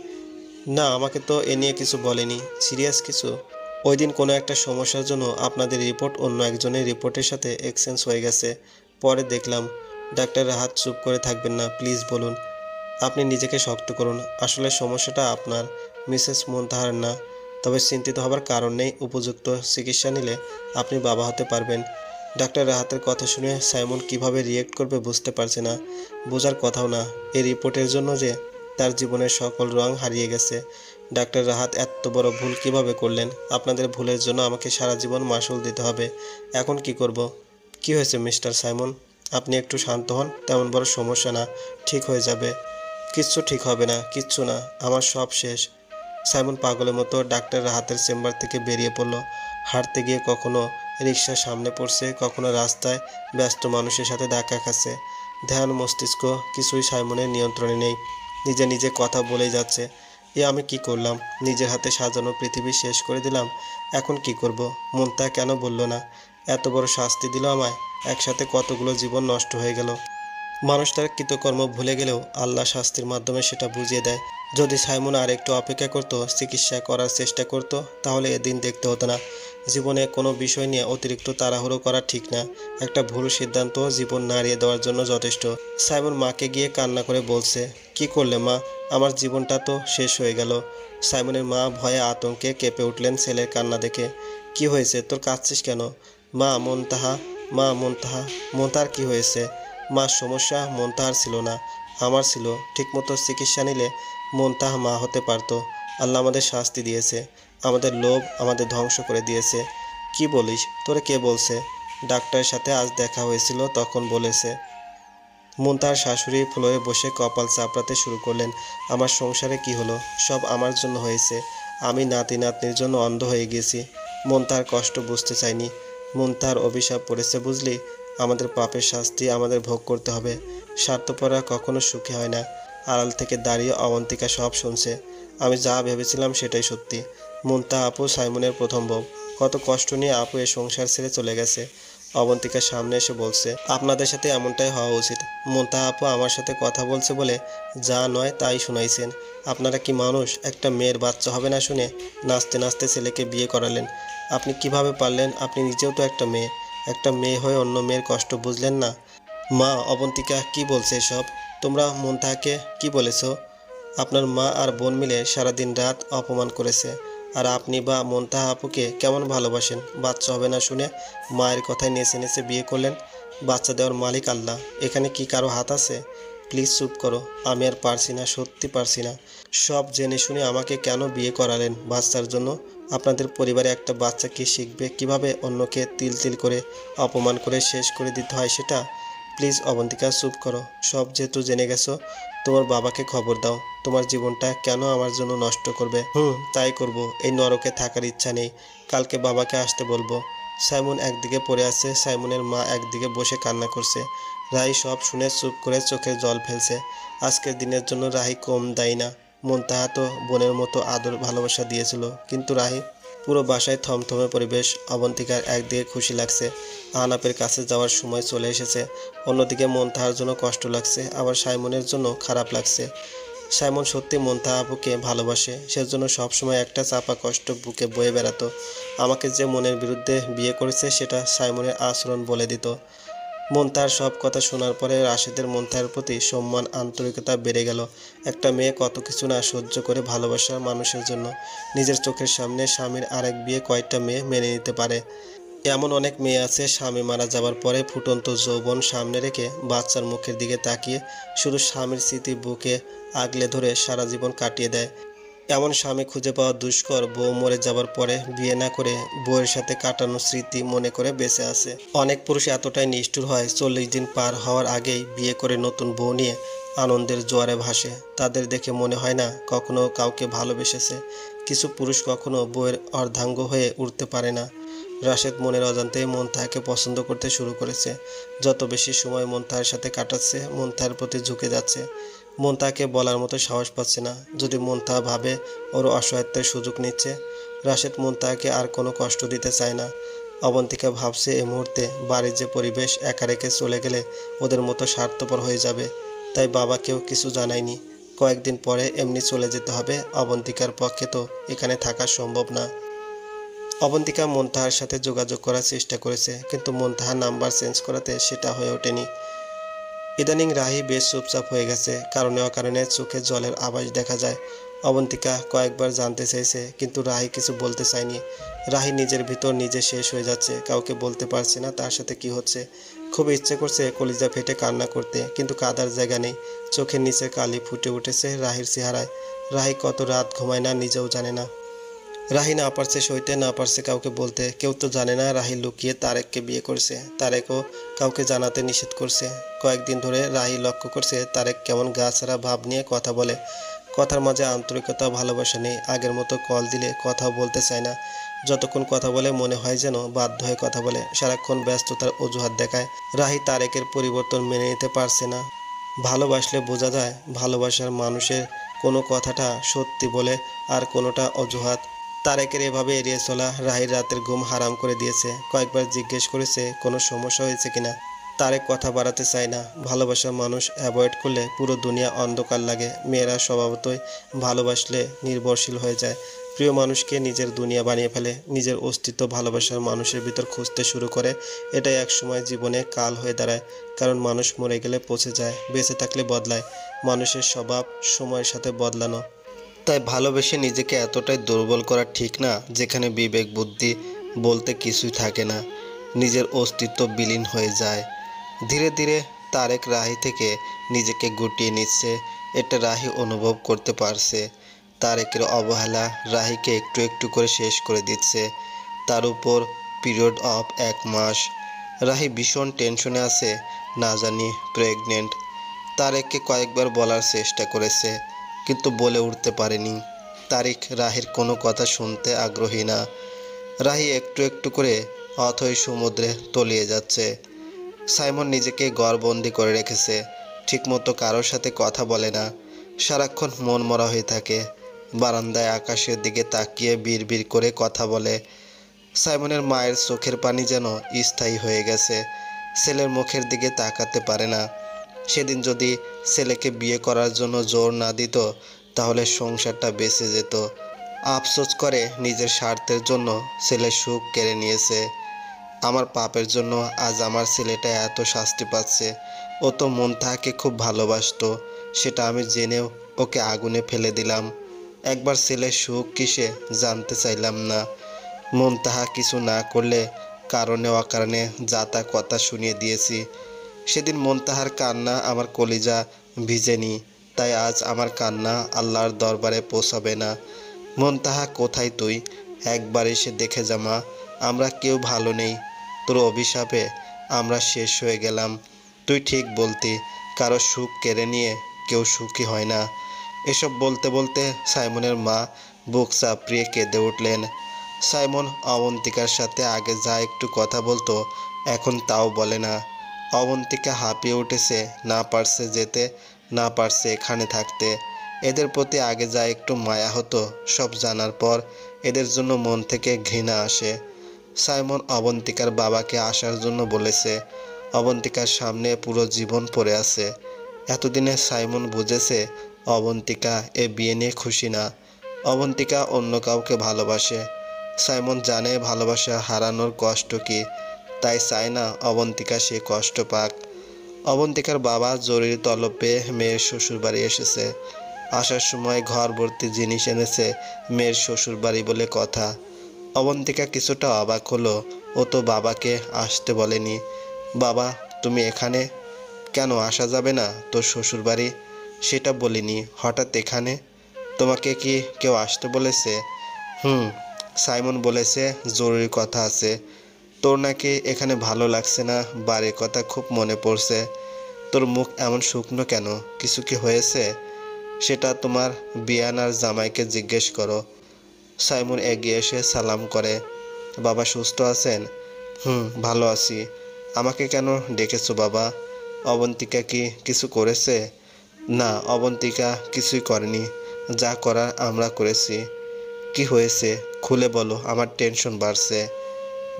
Speaker 1: না, আমাকে তো এ নিয়ে কিছু বলেনি। সিরিয়াস কিছু? ওই দিন কোনো একটা সমস্যার জন্য আপনাদের রিপোর্ট অন্য একজনের রিপোর্টের সাথে এক্সচেঞ্জ হয়ে গেছে, পরে দেখলাম। ডাক্তার রাহাত, চুপ করে থাকবেন না, প্লিজ বলুন। আপনি নিজেকে শক্ত করুন। আসলে সমস্যাটা আপনার, মিসেস মুনতাহার না। তবে চিন্তিত হবার কারণ নেই, উপযুক্ত চিকিৎসা নিলে আপনি বাবা হতে পারবেন। ডাক্তার রাহাতের কথা শুনে সাইমন কিভাবে রিয়েক্ট করবে বুঝতে পারছে না। বোঝার কথাও না, এই রিপোর্টের জন্য যে তার জীবনের সকল রং হারিয়ে গেছে। ডাক্তার রাহাত, এত বড় ভুল কিভাবে করলেন? আপনাদের ভুলের জন্য আমাকে সারা জীবন মাসুল দিতে হবে। এখন কি করব? কি হয়েছে মিস্টার সাইমন? আপনি একটু শান্ত হন। তেমন বড় সমস্যা না, ঠিক হয়ে যাবে। কিচ্ছু ঠিক হবে না, কিচ্ছু না, আমার সব শেষ। সাইমন পাগলের মতো ডাক্তার রাহাতের চেম্বার থেকে বেরিয়ে পড়ল। হাঁটতে গিয়ে কখনো রিকশার সামনে পড়ছে, কখনো রাস্তায় ব্যস্ত মানুষের সাথে ধাক্কা খাচ্ছে। ধ্যান মস্তিষ্ক কিছুই সাইমনের নিয়ন্ত্রণে নেই। নিজে নিজে কথা বলেই যাচ্ছে। এ আমি কি করলাম? নিজের হাতে সাজানো পৃথিবী শেষ করে দিলাম। এখন কি করব? মনটা কেন বলল না? এত বড় শাস্তি দিল আমায়। একসাথে কতগুলো জীবন নষ্ট হয়ে গেল। মানুষ তার কৃতকর্ম ভুলে গেলেও আল্লাহ শাস্তির মাধ্যমে সেটা বুঝিয়ে দেয়। যদি সাইমন আর একটু অপেক্ষা করত, চিকিৎসা করার চেষ্টা করত, তাহলে এদিন দেখতে হতো না। জীবনে কোনো বিষয় নিয়ে অতিরিক্ত তাড়াহুড়ো করা ঠিক না। একটা ভুল সিদ্ধান্ত জীবন নাড়িয়ে দেওয়ার জন্য যথেষ্ট। সাইমন মাকে গিয়ে কান্না করে বলছে, কি করলে মা? আমার জীবনটা তো শেষ হয়ে গেল। সাইমনের মা ভয়ে আতঙ্কে কেঁপে উঠলেন ছেলের কান্না দেখে। কি হয়েছে? তোর কাঁদছিস কেন? মা মুনতাহা, মা মুনতাহা। মুনতাহার কি হয়েছে? মা, সমস্যা মুনতাহার ছিল না, আমার ছিল। ঠিকমতো চিকিৎসা নিলে মুনতাহা মা হতে পারতো। আল্লাহ আমাদের শাস্তি দিয়েছে, আমাদের লোভ আমাদের ধ্বংস করে দিয়েছে। কি বলিস? তোরে কে বলছে? ডাক্তারের সাথে আজ দেখা হয়েছিল, তখন বলেছে। মুনতাহার শাশুড়ি ফ্লোরে বসে কপাল চাপড়াতে শুরু করলেন। আমার সংসারে কি হলো? সব আমার জন্য হয়েছে। আমি নাতি নাতনির জন্য অন্ধ হয়ে গেছি। মুনতাহার কষ্ট বুঝতে চাইনি। মুনতাহার অভিশাপ পড়েছে, বুঝলি? আমাদের পাপের শাস্তি আমাদের ভোগ করতে হবে। স্বার্থপররা কখনো সুখী হয় না। আড়াল থেকে দাঁড়িয়ে অবন্তিকা সব শুনছে। আমি যা ভেবেছিলাম সেটাই সত্যি। মুনতাহা আপু সাইমনের প্রথম বউ। কত কষ্ট নিয়ে আপু এ সংসার ছেড়ে চলে গেছে। অবন্তিকার সামনে এসে বলছে, আপনাদের সাথে এমনটাই হওয়া উচিত। মুনতাহা আপু আমার সাথে কথা বলছে বলে যা নয় তাই শুনাইছেন। আপনারা কি মানুষ? একটা মেয়ের বাচ্চা হবে না শুনে নাচতে নাচতে ছেলেকে বিয়ে করালেন। আপনি কিভাবে পারলেন? আপনি নিজেও তো একটা মেয়ে। একটা মেয়ে হয়ে অন্য মেয়ের কষ্ট বুঝলেন না? মা, অবন্তিকা কি বলছে এসব? তোমরা মুনতাহাকে কি বলেছ? আপনার মা আর বোন মিলে সারাদিন রাত অপমান করেছে। আর আপনি বা মুনতাহা আপুকে কেমন ভালোবাসেন? বাচ্চা হবে না শুনে মায়ের কথায় নেচে নেচে বিয়ে করলেন। বাচ্চা দেওয়ার মালিক আল্লাহ, এখানে কি কারো হাত আছে? প্লিজ চুপ করো, আমি আর পারছি না, সত্যি পারছি না। সব জেনে শুনে আমাকে কেন বিয়ে করালেন? বাচ্চার জন্য? আপনাদের পরিবারে একটা বাচ্চা কি শিখবে কিভাবে অন্যকে তিল তিল করে অপমান করে শেষ করে দিতে হয় সেটা? প্লিজ অবন্তিকা, চুপ করো। সব যেহেতু জেনে গেছো, তোমার বাবাকে খবর দাও। তোমার জীবনটা কেন আমার জন্য নষ্ট করবে? তাই করব। এই নরকে থাকার ইচ্ছা নেই। কালকে বাবাকে আসতে বলবো। সাইমন একদিকে পড়ে আছে, সাইমনের মা একদিকে বসে কান্না করছে। রাহি সব শুনে চুপ করে চোখে জল ফেলছে। আজকের দিনের জন্য রাহি কম দায়ী না। মুনতাহা তো বোনের মতো আদর ভালোবাসা দিয়েছিল, কিন্তু রাহি। পুরো বাসায় থমথমে পরিবেশ। অবন্তিকার একদিকে খুশি লাগছে, আহনাফের কাছে যাওয়ার সময় চলে এসেছে। অন্যদিকে মুনতাহার জন্য কষ্ট লাগছে, আবার সাইমনের জন্য খারাপ লাগছে। সাইমন সত্যি মুনতাহা আপুকে ভালোবাসে, সেজন্য সবসময় একটা চাপা কষ্ট বুকে বয়ে বেড়াতো। আমাকে যে মনের বিরুদ্ধে বিয়ে করেছে সেটা সাইমনের আচরণ বলে দিত। মুনতাহার সব কথা শোনার পরে রাশেদের মুনতাহার প্রতি সম্মান আন্তরিকতা বেড়ে গেল। একটা মেয়ে কত কিছু না সহ্য করে ভালোবাসার মানুষের জন্য। নিজের চোখের সামনে স্বামীর আরেক বিয়ে কয়েকটা মেয়ে মেনে নিতে পারে। এমন অনেক মেয়ে আছে স্বামী মারা যাবার পরে ফুটন্ত যৌবন সামনে রেখে বাচ্চার মুখের দিকে তাকিয়ে শুধু স্বামীর স্মৃতি বুকে আগলে ধরে সারা জীবন কাটিয়ে দেয়। এমন স্বামী খুঁজে পাওয়া দুষ্কর। বউ মরে যাবার পরে বিয়ে না করে বউয়ের সাথে কাটানো স্মৃতি মনে করে বেঁচে আছে। অনেক পুরুষ এতটাই নিষ্ঠুর হয়, 40 দিন পার হওয়ার আগেই বিয়ে করে নতুন বউ নিয়ে আনন্দের জোয়ারে ভাসে। তাদের দেখে মনে হয় না কখনো কাউকে ভালোবেসেছে। কিছু পুরুষ কখনো বউয়ের অর্ধাঙ্গ হয়ে উঠতে পারে না। রাশেদ মনের অজান্তেই মুনতাহাকে পছন্দ করতে শুরু করেছে। যত বেশি সময় মুনতাহার সাথে কাটাচ্ছে, মুনতাহার প্রতি ঝুঁকে যাচ্ছে। মুনতাহাকে বলার মতো সাহস পাচ্ছে না। যদি মুনতাহা ভাবে ওর অসহায়ত্বের সুযোগ নিচ্ছে। রাশেদ মুনতাহাকে আর কোনো কষ্ট দিতে চায় না। অবন্তিকা ভাবছে এই মুহূর্তে বাড়ির যে পরিবেশ একা রেখে চলে গেলে ওদের মতো স্বার্থপর হয়ে যাবে। তাই বাবাকেও কিছু জানায়নি। কয়েকদিন পরে এমনি চলে যেতে হবে। অবন্তিকার পক্ষে তো এখানে থাকা সম্ভব না। অবন্তিকা মুনতাহার সাথে যোগাযোগ করার চেষ্টা করেছে, কিন্তু মুনতাহার নাম্বার চেঞ্জ করাতে সেটা হয়ে ওঠেনি। ইদানিং রাহি বেশ চুপচাপ হয়ে গেছে। কারণে অকারণে চোখে জলের আভাস দেখা যায়। অবন্তিকা কয়েকবার জানতে চাইছে, কিন্তু রাহি কিছু বলতে চায়নি। রাহি নিজের ভিতর নিজে শেষ হয়ে যাচ্ছে, কাউকে বলতে পারছে না তার সাথে কি হচ্ছে। খুব ইচ্ছে করছে কলিজা ফেটে কান্না করতে, কিন্তু কাঁদার জায়গা নেই। চোখের নিচে কালি ফুটে উঠেছে রাহির চেহারায়। রাহি কত রাত ঘুমায় না নিজেও জানে না। রাহি না পারছে সইতে, না পারছে কাউকে বলতে। কেউ তো জানে না রাহি লুকিয়ে তারেককে বিয়ে করছে। তারেকও কাউকে জানাতে নিষেধ করছে। কয়েকদিন ধরে রাহি লক্ষ্য করছে তারেক কেমন গা ছাড়া ভাব নিয়ে কথা বলে। কথার মাঝে আন্তরিকতা, ভালোবাসা নেই। আগের মতো কল দিলে কথাও বলতে চায় না। যতক্ষণ কথা বলে মনে হয় যেন বাধ্য হয়ে কথা বলে। সারাক্ষণ ব্যস্ততার অজুহাত দেখায়। রাহি তারেকের পরিবর্তন মেনে নিতে পারছে না। ভালোবাসলে বোঝা যায় ভালোবাসার মানুষের কোনো কথাটা সত্যি বলে আর কোনোটা অজুহাত। তারেকের এভাবে এড়িয়ে চলা রাহির রাতের ঘুম হারাম করে দিয়েছে। কয়েকবার জিজ্ঞেস করেছে কোনো সমস্যা হয়েছে কিনা। তারেক কথা বাড়াতে চায় না। ভালোবাসার মানুষ অ্যাভয়েড করলে পুরো দুনিয়া অন্ধকার লাগে। মেয়েরা স্বভাবতই ভালোবাসলে নির্ভরশীল হয়ে যায়। প্রিয় মানুষকে নিজের দুনিয়া বানিয়ে ফেলে। নিজের অস্তিত্ব ভালোবাসার মানুষের ভিতর খুঁজতে শুরু করে। এটাই একসময় জীবনে কাল হয়ে দাঁড়ায়। কারণ মানুষ মরে গেলে পচে যায়, বেঁচে থাকলে বদলায়। মানুষের স্বভাব সময়ের সাথে বদলানো। তাই ভালোবেসে নিজেকে এতটাই দুর্বল করা ঠিক না, যেখানে বিবেক বুদ্ধি বলতে কিছুই থাকে না। নিজের অস্তিত্ব বিলীন হয়ে যায়। ধীরে ধীরে তারেক রাহি থেকে নিজেকে গুটিয়ে নিচ্ছে। এটা রাহি অনুভব করতে পারছে। তারেকের অবহেলা রাহিকে একটু একটু করে শেষ করে দিচ্ছে। তার উপর পিরিয়ড অফ 1 মাস। রাহি ভীষণ টেনশনে আছে, না জানি প্রেগনেন্ট। তারেককে কয়েকবার বলার চেষ্টা করেছে, কিন্তু বলে উঠতে পারেনি। তারিক রাহির কোনো কথা শুনতে আগ্রহী না। রাহি একটু একটু করে অথই সমুদ্রে তলিয়ে যাচ্ছে। সাইমন নিজেকে ঘরবন্দি করে রেখেছে। ঠিকমতো কারোর সাথে কথা বলে না। সারাক্ষণ মন মরা হয়ে থাকে। বারান্দায় আকাশের দিকে তাকিয়ে বিড়বিড় করে কথা বলে। সাইমনের মায়ের চোখের পানি যেন স্থায়ী হয়ে গেছে। ছেলের মুখের দিকে তাকাতে পারে না। সেদিন যদি ছেলেকে বিয়ে করার জন্য জোর না দিত, তাহলে সংসারটা বেঁচে যেত। আফসোস করে নিজের স্বার্থের জন্য ছেলের সুখ কেড়ে নিয়েছে। আমার পাপের জন্য আজ আমার ছেলেটা এত শাস্তি পাচ্ছে। ও তো মুনতাহাকে খুব ভালোবাসতো, সেটা আমি জেনেও ওকে আগুনে ফেলে দিলাম। একবার ছেলের সুখ কিসে জানতে চাইলাম না। মুনতাহা কিছু না করলে কারণে অকারণে যা তা কথা শুনিয়ে দিয়েছি। সেদিন মুনতাহার কান্না আমার কলিজা ভিজেনি, তাই আজ আমার কান্না আল্লাহর দরবারে পৌঁছাবে না। মুনতাহা কোথায় তুই? একবার এসে দেখে যা মা, আমরা কেউ ভালো নেই। তোর অভিশাপে আমরা শেষ হয়ে গেলাম। তুই ঠিক বলতি, কারো সুখ কেড়ে নিয়ে কেউ সুখী হয় না। এসব বলতে বলতে সাইমনের মা বুক চাপড়িয়ে কেঁদে উঠলেন। সাইমন অবন্তিকার সাথে আগে যা একটু কথা বলতো, এখন তাও বলে না। অবন্তিকা হাঁপিয়ে উঠেছে, না পারছে যেতে, না পারছে এখানে থাকতে। এদের প্রতি আগে যা একটু মায়া হতো, সব জানার পর এদের জন্য মন থেকে ঘৃণা আসে। সাইমন অবন্তিকার বাবাকে আসার জন্য বলেছে। অবন্তিকার সামনে পুরো জীবন পড়ে আছে। এতদিনে সাইমন বুঝেছে অবন্তিকা এ বিয়ে নিয়ে খুশি না। অবন্তিকা অন্য কাউকে ভালোবাসে। সাইমন জানে ভালোবাসা হারানোর কষ্ট কী, তাই চায় না অবন্তিকা সে কষ্ট পাক। অবন্তিকার বাবা জরুরি তলব পেয়ে মেয়ের শ্বশুরবাড়ি এসেছে। আসার সময় ঘর ভর্তি জিনিস এনেছে মেয়ের শ্বশুরবাড়ি বলে কথা। অবন্তিকা কিছুটা অবাক হলো। ও তো বাবাকে আসতে বলেনি। বাবা, তুমি এখানে কেন? আসা যাবে না তোর শ্বশুরবাড়ি? সেটা বলিনি, হঠাৎ এখানে? তোমাকে কি কেউ আসতে বলেছে? সাইমন বলেছে জরুরি কথা আছে। তোর নাকি এখানে ভালো লাগছে না, বাড়ির কথা খুব মনে পড়ছে। তোর মুখ এমন শুকনো কেন? কিছু কি হয়েছে? সেটা তোমার বিয়ান আর জামাইকে জিজ্ঞেস করো। সাইমন এগিয়ে এসে সালাম করে। বাবা সুস্থ আছেন? ভালো আছি। আমাকে কেন ডেকেছো বাবা? অবন্তিকা কি কিছু করেছে? না, অবন্তিকা কিছুই করেনি। যা করার আমরা করেছি। কি হয়েছে খুলে বলো, আমার টেনশন বাড়ছে।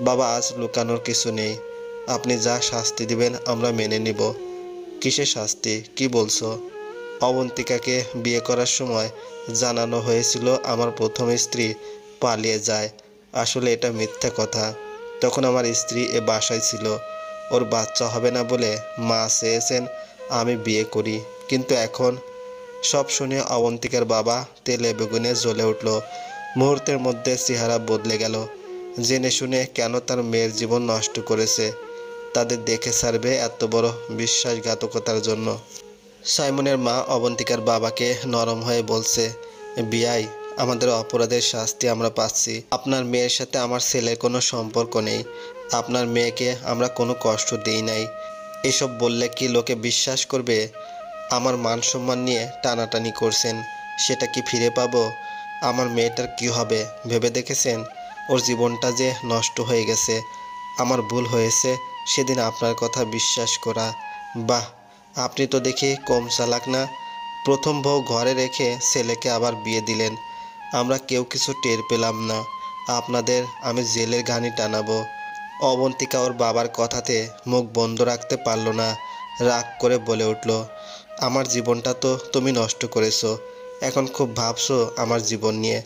Speaker 1: বাবা, আজ লুকানোর কিছু নেই। আপনি যা শাস্তি দিবেন আমরা মেনে নিব। কিসের শাস্তি? কি বলছো? অবন্তিকাকে বিয়ে করার সময় জানানো হয়েছিল আমার প্রথম স্ত্রী পালিয়ে যায়। আসলে এটা মিথ্যা কথা। তখন আমার স্ত্রী এ বাসায় ছিল। ওর বাচ্চা হবে না বলে মা চেয়েছেন আমি বিয়ে করি। কিন্তু এখন সব শুনে অবন্তিকার বাবা তেলে বেগুনে জ্বলে উঠল। মুহূর্তের মধ্যে চেহারা বদলে গেল। জেনে শুনে কেন তার মেয়ের জীবন নষ্ট করেছে? তাদের দেখে ছাড়বে এত বড় বিশ্বাসঘাতকতার জন্য? সাইমনের মা অবন্তিকার বাবাকে নরম হয়ে বলছে, বিয়াই, আমাদের অপরাধের শাস্তি আমরা পাচ্ছি। আপনার মেয়ের সাথে আমার ছেলের কোনো সম্পর্ক নেই। আপনার মেয়েকে আমরা কোনো কষ্ট দিই নাই। এসব বললে কি লোকে বিশ্বাস করবে? আমার মান সম্মান নিয়ে টানাটানি করছেন, সেটা কি ফিরে পাবো? আমার মেয়েটার কি হবে ভেবে দেখেছেন? ওর জীবনটা যে নষ্ট হয়ে গেছে। আমার ভুল হয়েছে সেদিন আপনার কথা বিশ্বাস করা। বাহ, আপনি তো দেখি কম চালাক না। প্রথম বউ ঘরে রেখে ছেলেকে আবার বিয়ে দিলেন। আমরা কেউ কিছু টের পেলাম না। আপনাদের আমি জেলের ঘানি টানাবো। অবন্তিকা ওর বাবার কথাতে মুখ বন্ধ রাখতে পারল না। রাগ করে বলে উঠল, আমার জীবনটা তো তুমি নষ্ট করেছো। এখন খুব ভাবছো আমার জীবন নিয়ে।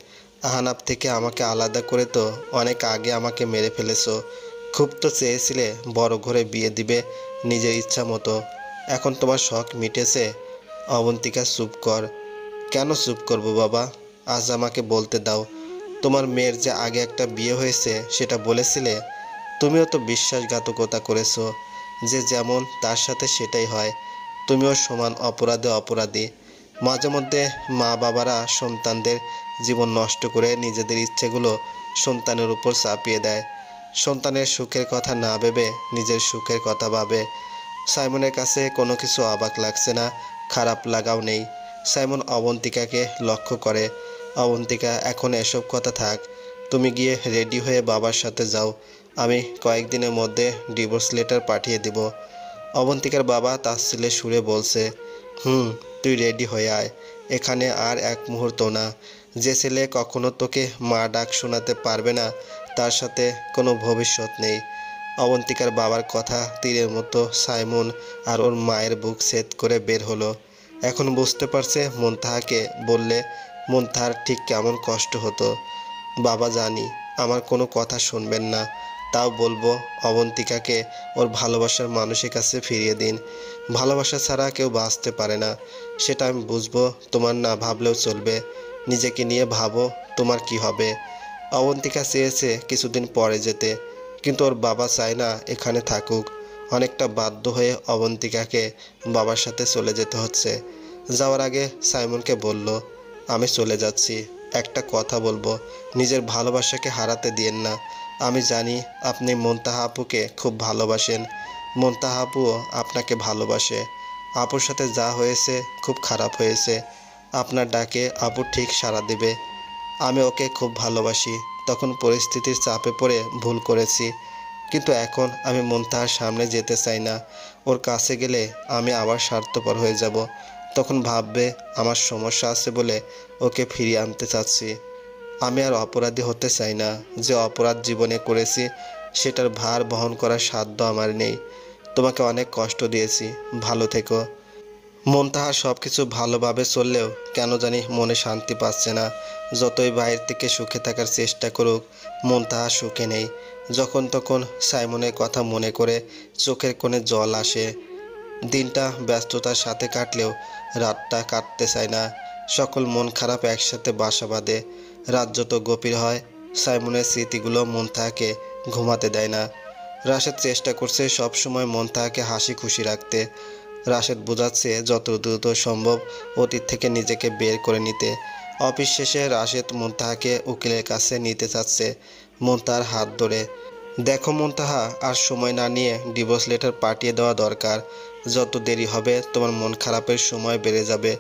Speaker 1: আহানাব থেকে আমাকে আলাদা করে তো অনেক আগে আমাকে মেরে ফেলেছো। খুব তো চেয়েছিলে বড় ঘরে বিয়ে দিবে নিজের ইচ্ছা মতো। এখন তোমার শখ মিটেছে? অবন্তিকা চুপ কর। কেন চুপ করবো বাবা? আজ আমাকে বলতে দাও। তোমার মেয়ের যে আগে একটা বিয়ে হয়েছে সেটা বলেছিলে? তুমিও তো বিশ্বাসঘাতকতা করেছো। যে যেমন তার সাথে সেটাই হয়। তুমিও সমান অপরাধে অপরাধী। মাঝে মধ্যে মা বাবারা সন্তানদের জীবন নষ্ট করে নিজেদের ইচ্ছেগুলো সন্তানের উপর চাপিয়ে দেয়। সন্তানের সুখের কথা না ভেবে নিজের সুখের কথা ভাবে। সাইমনের কাছে কোনো কিছু অবাক লাগছে না, খারাপ লাগাও নেই। সাইমন অবন্তিকাকে লক্ষ্য করে। অবন্তিকা, এখন এসব কথা থাক। তুমি গিয়ে রেডি হয়ে বাবার সাথে যাও। আমি কয়েকদিনের মধ্যে ডিভোর্স লেটার পাঠিয়ে দিব। অবন্তিকার বাবা তাচ্ছিল্যের সুরে বলছে, তুই রেডি হয়ে আয়। এখানে আর এক মুহূর্ত না। যে ছেলে কখনো তোকে মা ডাক শোনাতে পারবে না তার সাথে কোনো ভবিষ্যৎ নেই। অবন্তিকার বাবার কথা তীরের মতো সাইমন আর ওর মায়ের বুক ছেদ করে বের হলো। এখন বুঝতে পারছে মুনতাহাকে বললে মুনতাহার ঠিক কেমন কষ্ট হতো। বাবা, জানি আমার কোনো কথা শুনবেন না, তাও বলবো অবন্তিকাকে ওর ভালোবাসার মানুষের কাছে ফিরিয়ে দিন। ভালোবাসা ছাড়া কেউ বাঁচতে পারে না, সেটা আমি বুঝবো। তোমার না ভাবলেও চলবে। নিজেকে নিয়ে ভাবো, তোমার কি হবে? অবন্তিকা চেয়েছে কিছুদিন পরে যেতে, কিন্তু ওর বাবা চায় না এখানে থাকুক। অনেকটা বাধ্য হয়ে অবন্তিকাকে বাবার সাথে চলে যেতে হচ্ছে। যাওয়ার আগে সাইমনকে বলল, আমি চলে যাচ্ছি, একটা কথা বলবো, নিজের ভালোবাসাকে হারাতে দিয়েন না। আমি জানি আপনি মুনতাহা আপুকে খুব ভালোবাসেন। মুনতাহা আপুও আপনাকে ভালোবাসে। আপুর সাথে যা হয়েছে খুব খারাপ হয়েছে। আপনার ডাকে আপু ঠিক সাড়া দেবে। আমি ওকে খুব ভালোবাসি। তখন পরিস্থিতির চাপে পড়ে ভুল করেছি, কিন্তু এখন আমি মুনতাহার সামনে যেতে চাই না। ওর কাছে গেলে আমি আবার স্বার্থপর হয়ে যাব। তখন ভাববে আমার সমস্যা আছে বলে ওকে ফিরিয়ে আনতে চাচ্ছি। আমি আর অপরাধী হতে চাই না। যে অপরাধ জীবনে করেছি সেটার ভার বহন করার সাধ্য আমার নেই। তোমাকে অনেক কষ্ট দিয়েছি, ভালো থেকো। মুনতাহা সব কিছু ভালোভাবে চললেও কেন জানি মনে শান্তি পাচ্ছে না। যতই বাইরে থেকে সুখে থাকার চেষ্টা করুক, মুনতাহা সুখে নেই। যখন তখন সাইমনের কথা মনে করে চোখের কোণে জল আসে। দিনটা ব্যস্ততার সাথে কাটলেও রাতটা কাটতে চায় না। সকল মন খারাপ একসাথে বাসা বাঁধে। রাত যত গভীর হয়, সাইমনের স্মৃতিগুলো মুনতাহাকে ঘুমাতে দেয় না। রাশেদ চেষ্টা করছে সবসময় মুনতাহাকে হাসি খুশি রাখতে। রাশেদ বোঝাচ্ছে যত দ্রুত সম্ভব অতীত থেকে নিজেকে বের করে নিতে। অফিস শেষে রাশেদ মুনতাহাকে উকিলের কাছে নিতে চাচ্ছে। মুনতাহার হাত ধরে, দেখো মুনতাহা, আর সময় না নিয়ে ডিভোর্স লেটার পাঠিয়ে দেওয়া দরকার। যত দেরি হবে তোমার মন খারাপের সময় বেড়ে যাবে।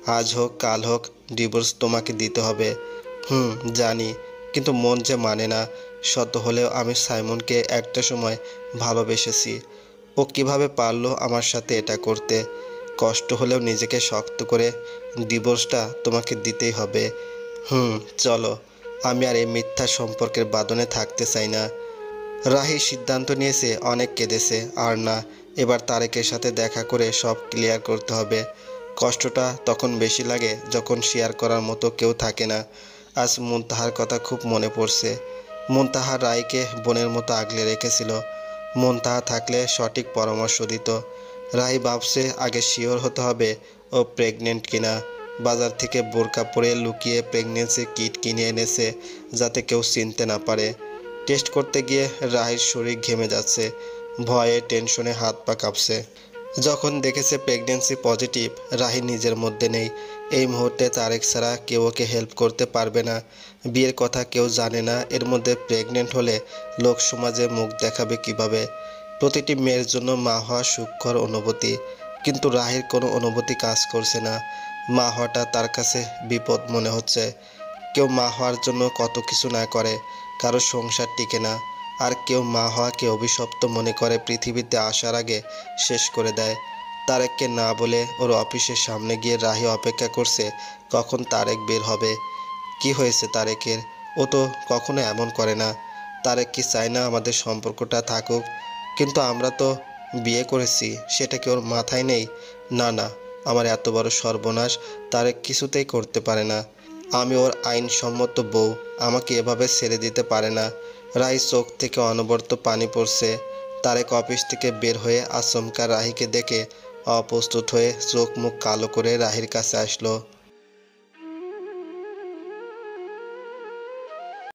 Speaker 1: আজ হোক কাল হোক ডিভোর্স তোমাকে দিতে হবে। জানি, কিন্তু মন যে মানে না। শত হলেও আমি সাইমনকে একটা সময় ভালোবেসেছি। ও কিভাবে পারলো আমার সাথে এটা করতে? কষ্ট হলেও নিজেকে শক্ত করে ডিভোর্সটা তোমাকে দিতেই হবে। চলো, আমি আর এই মিথ্যা সম্পর্কের বাঁধনে থাকতে চাই না। রাহি সিদ্ধান্ত নিয়েছে, অনেক কেঁদেছে। আর না, এবার তারেকের সাথে দেখা করে সব ক্লিয়ার করতে হবে। কষ্টটা তখন বেশি লাগে যখন শেয়ার করার মতো কেউ থাকে না। আজ মুনতাহার কথা খুব মনে পড়ছে। মুনতাহা রায়কে বোনের মতো আগলে রেখেছিল। মুনতাহা থাকলে সঠিক পরামর্শ দিত। রাহি ভাবছে আগে শিওর হতে হবে ও প্রেগনেন্ট কিনা। বাজার থেকে বোরকা পরে লুকিয়ে প্রেগনেন্সি কিট কিনে এনেছে, যাতে কেউ চিনতে না পারে। টেস্ট করতে গিয়ে রাহির শরীর ঘেমে যাচ্ছে, ভয়ে টেনশনে হাত পা কাঁপছে। যখন দেখেছে প্রেগনেন্সি পজিটিভ, রাহি নিজের মধ্যে নেই। এই মুহূর্তে তারেক ছাড়া কেউ ওকে হেল্প করতে পারবে না। বিয়ের কথা কেউ জানে না, এর মধ্যে প্রেগনেন্ট হলে লোক সমাজে মুখ দেখাবে কিভাবে? প্রতিটি মেয়ের জন্য মা হওয়া সুখকর অনুভূতি, কিন্তু রাহির কোনো অনুভূতি কাজ করছে না। মা হওয়াটা তার কাছে বিপদ মনে হচ্ছে। কেউ মা হওয়ার জন্য কত কিছু না করে, কারো সংসার টিকে না। আর কেউ মা হওয়াকে অভিশপ্ত মনে করে, পৃথিবীতে আসার আগে শেষ করে দেয়। তারেককে না বলে ওর অফিসের সামনে গিয়ে রাহি অপেক্ষা করছে কখন তারেক বের হবে। কি হয়েছে তারেকের? ও তো কখনো এমন করে না। তারেক কি চায় না আমাদের সম্পর্কটা থাকুক? কিন্তু আমরা তো বিয়ে করেছি, সেটা কি ওর মাথায় নেই? না না, আমার এত বড় সর্বনাশ তারেক কিছুতেই করতে পারে না। আমি ওর আইনসম্মত বউ, আমাকে এভাবে ছেড়ে দিতে পারে না। রাহি চোখ থেকে অনবরত পানি পড়ছে। তারেক অফিস থেকে বের হয়ে আচমকা রাহিকে দেখে অপ্রস্তুত হয়ে চোখ মুখ কালো করে রাহির কাছে আসলো।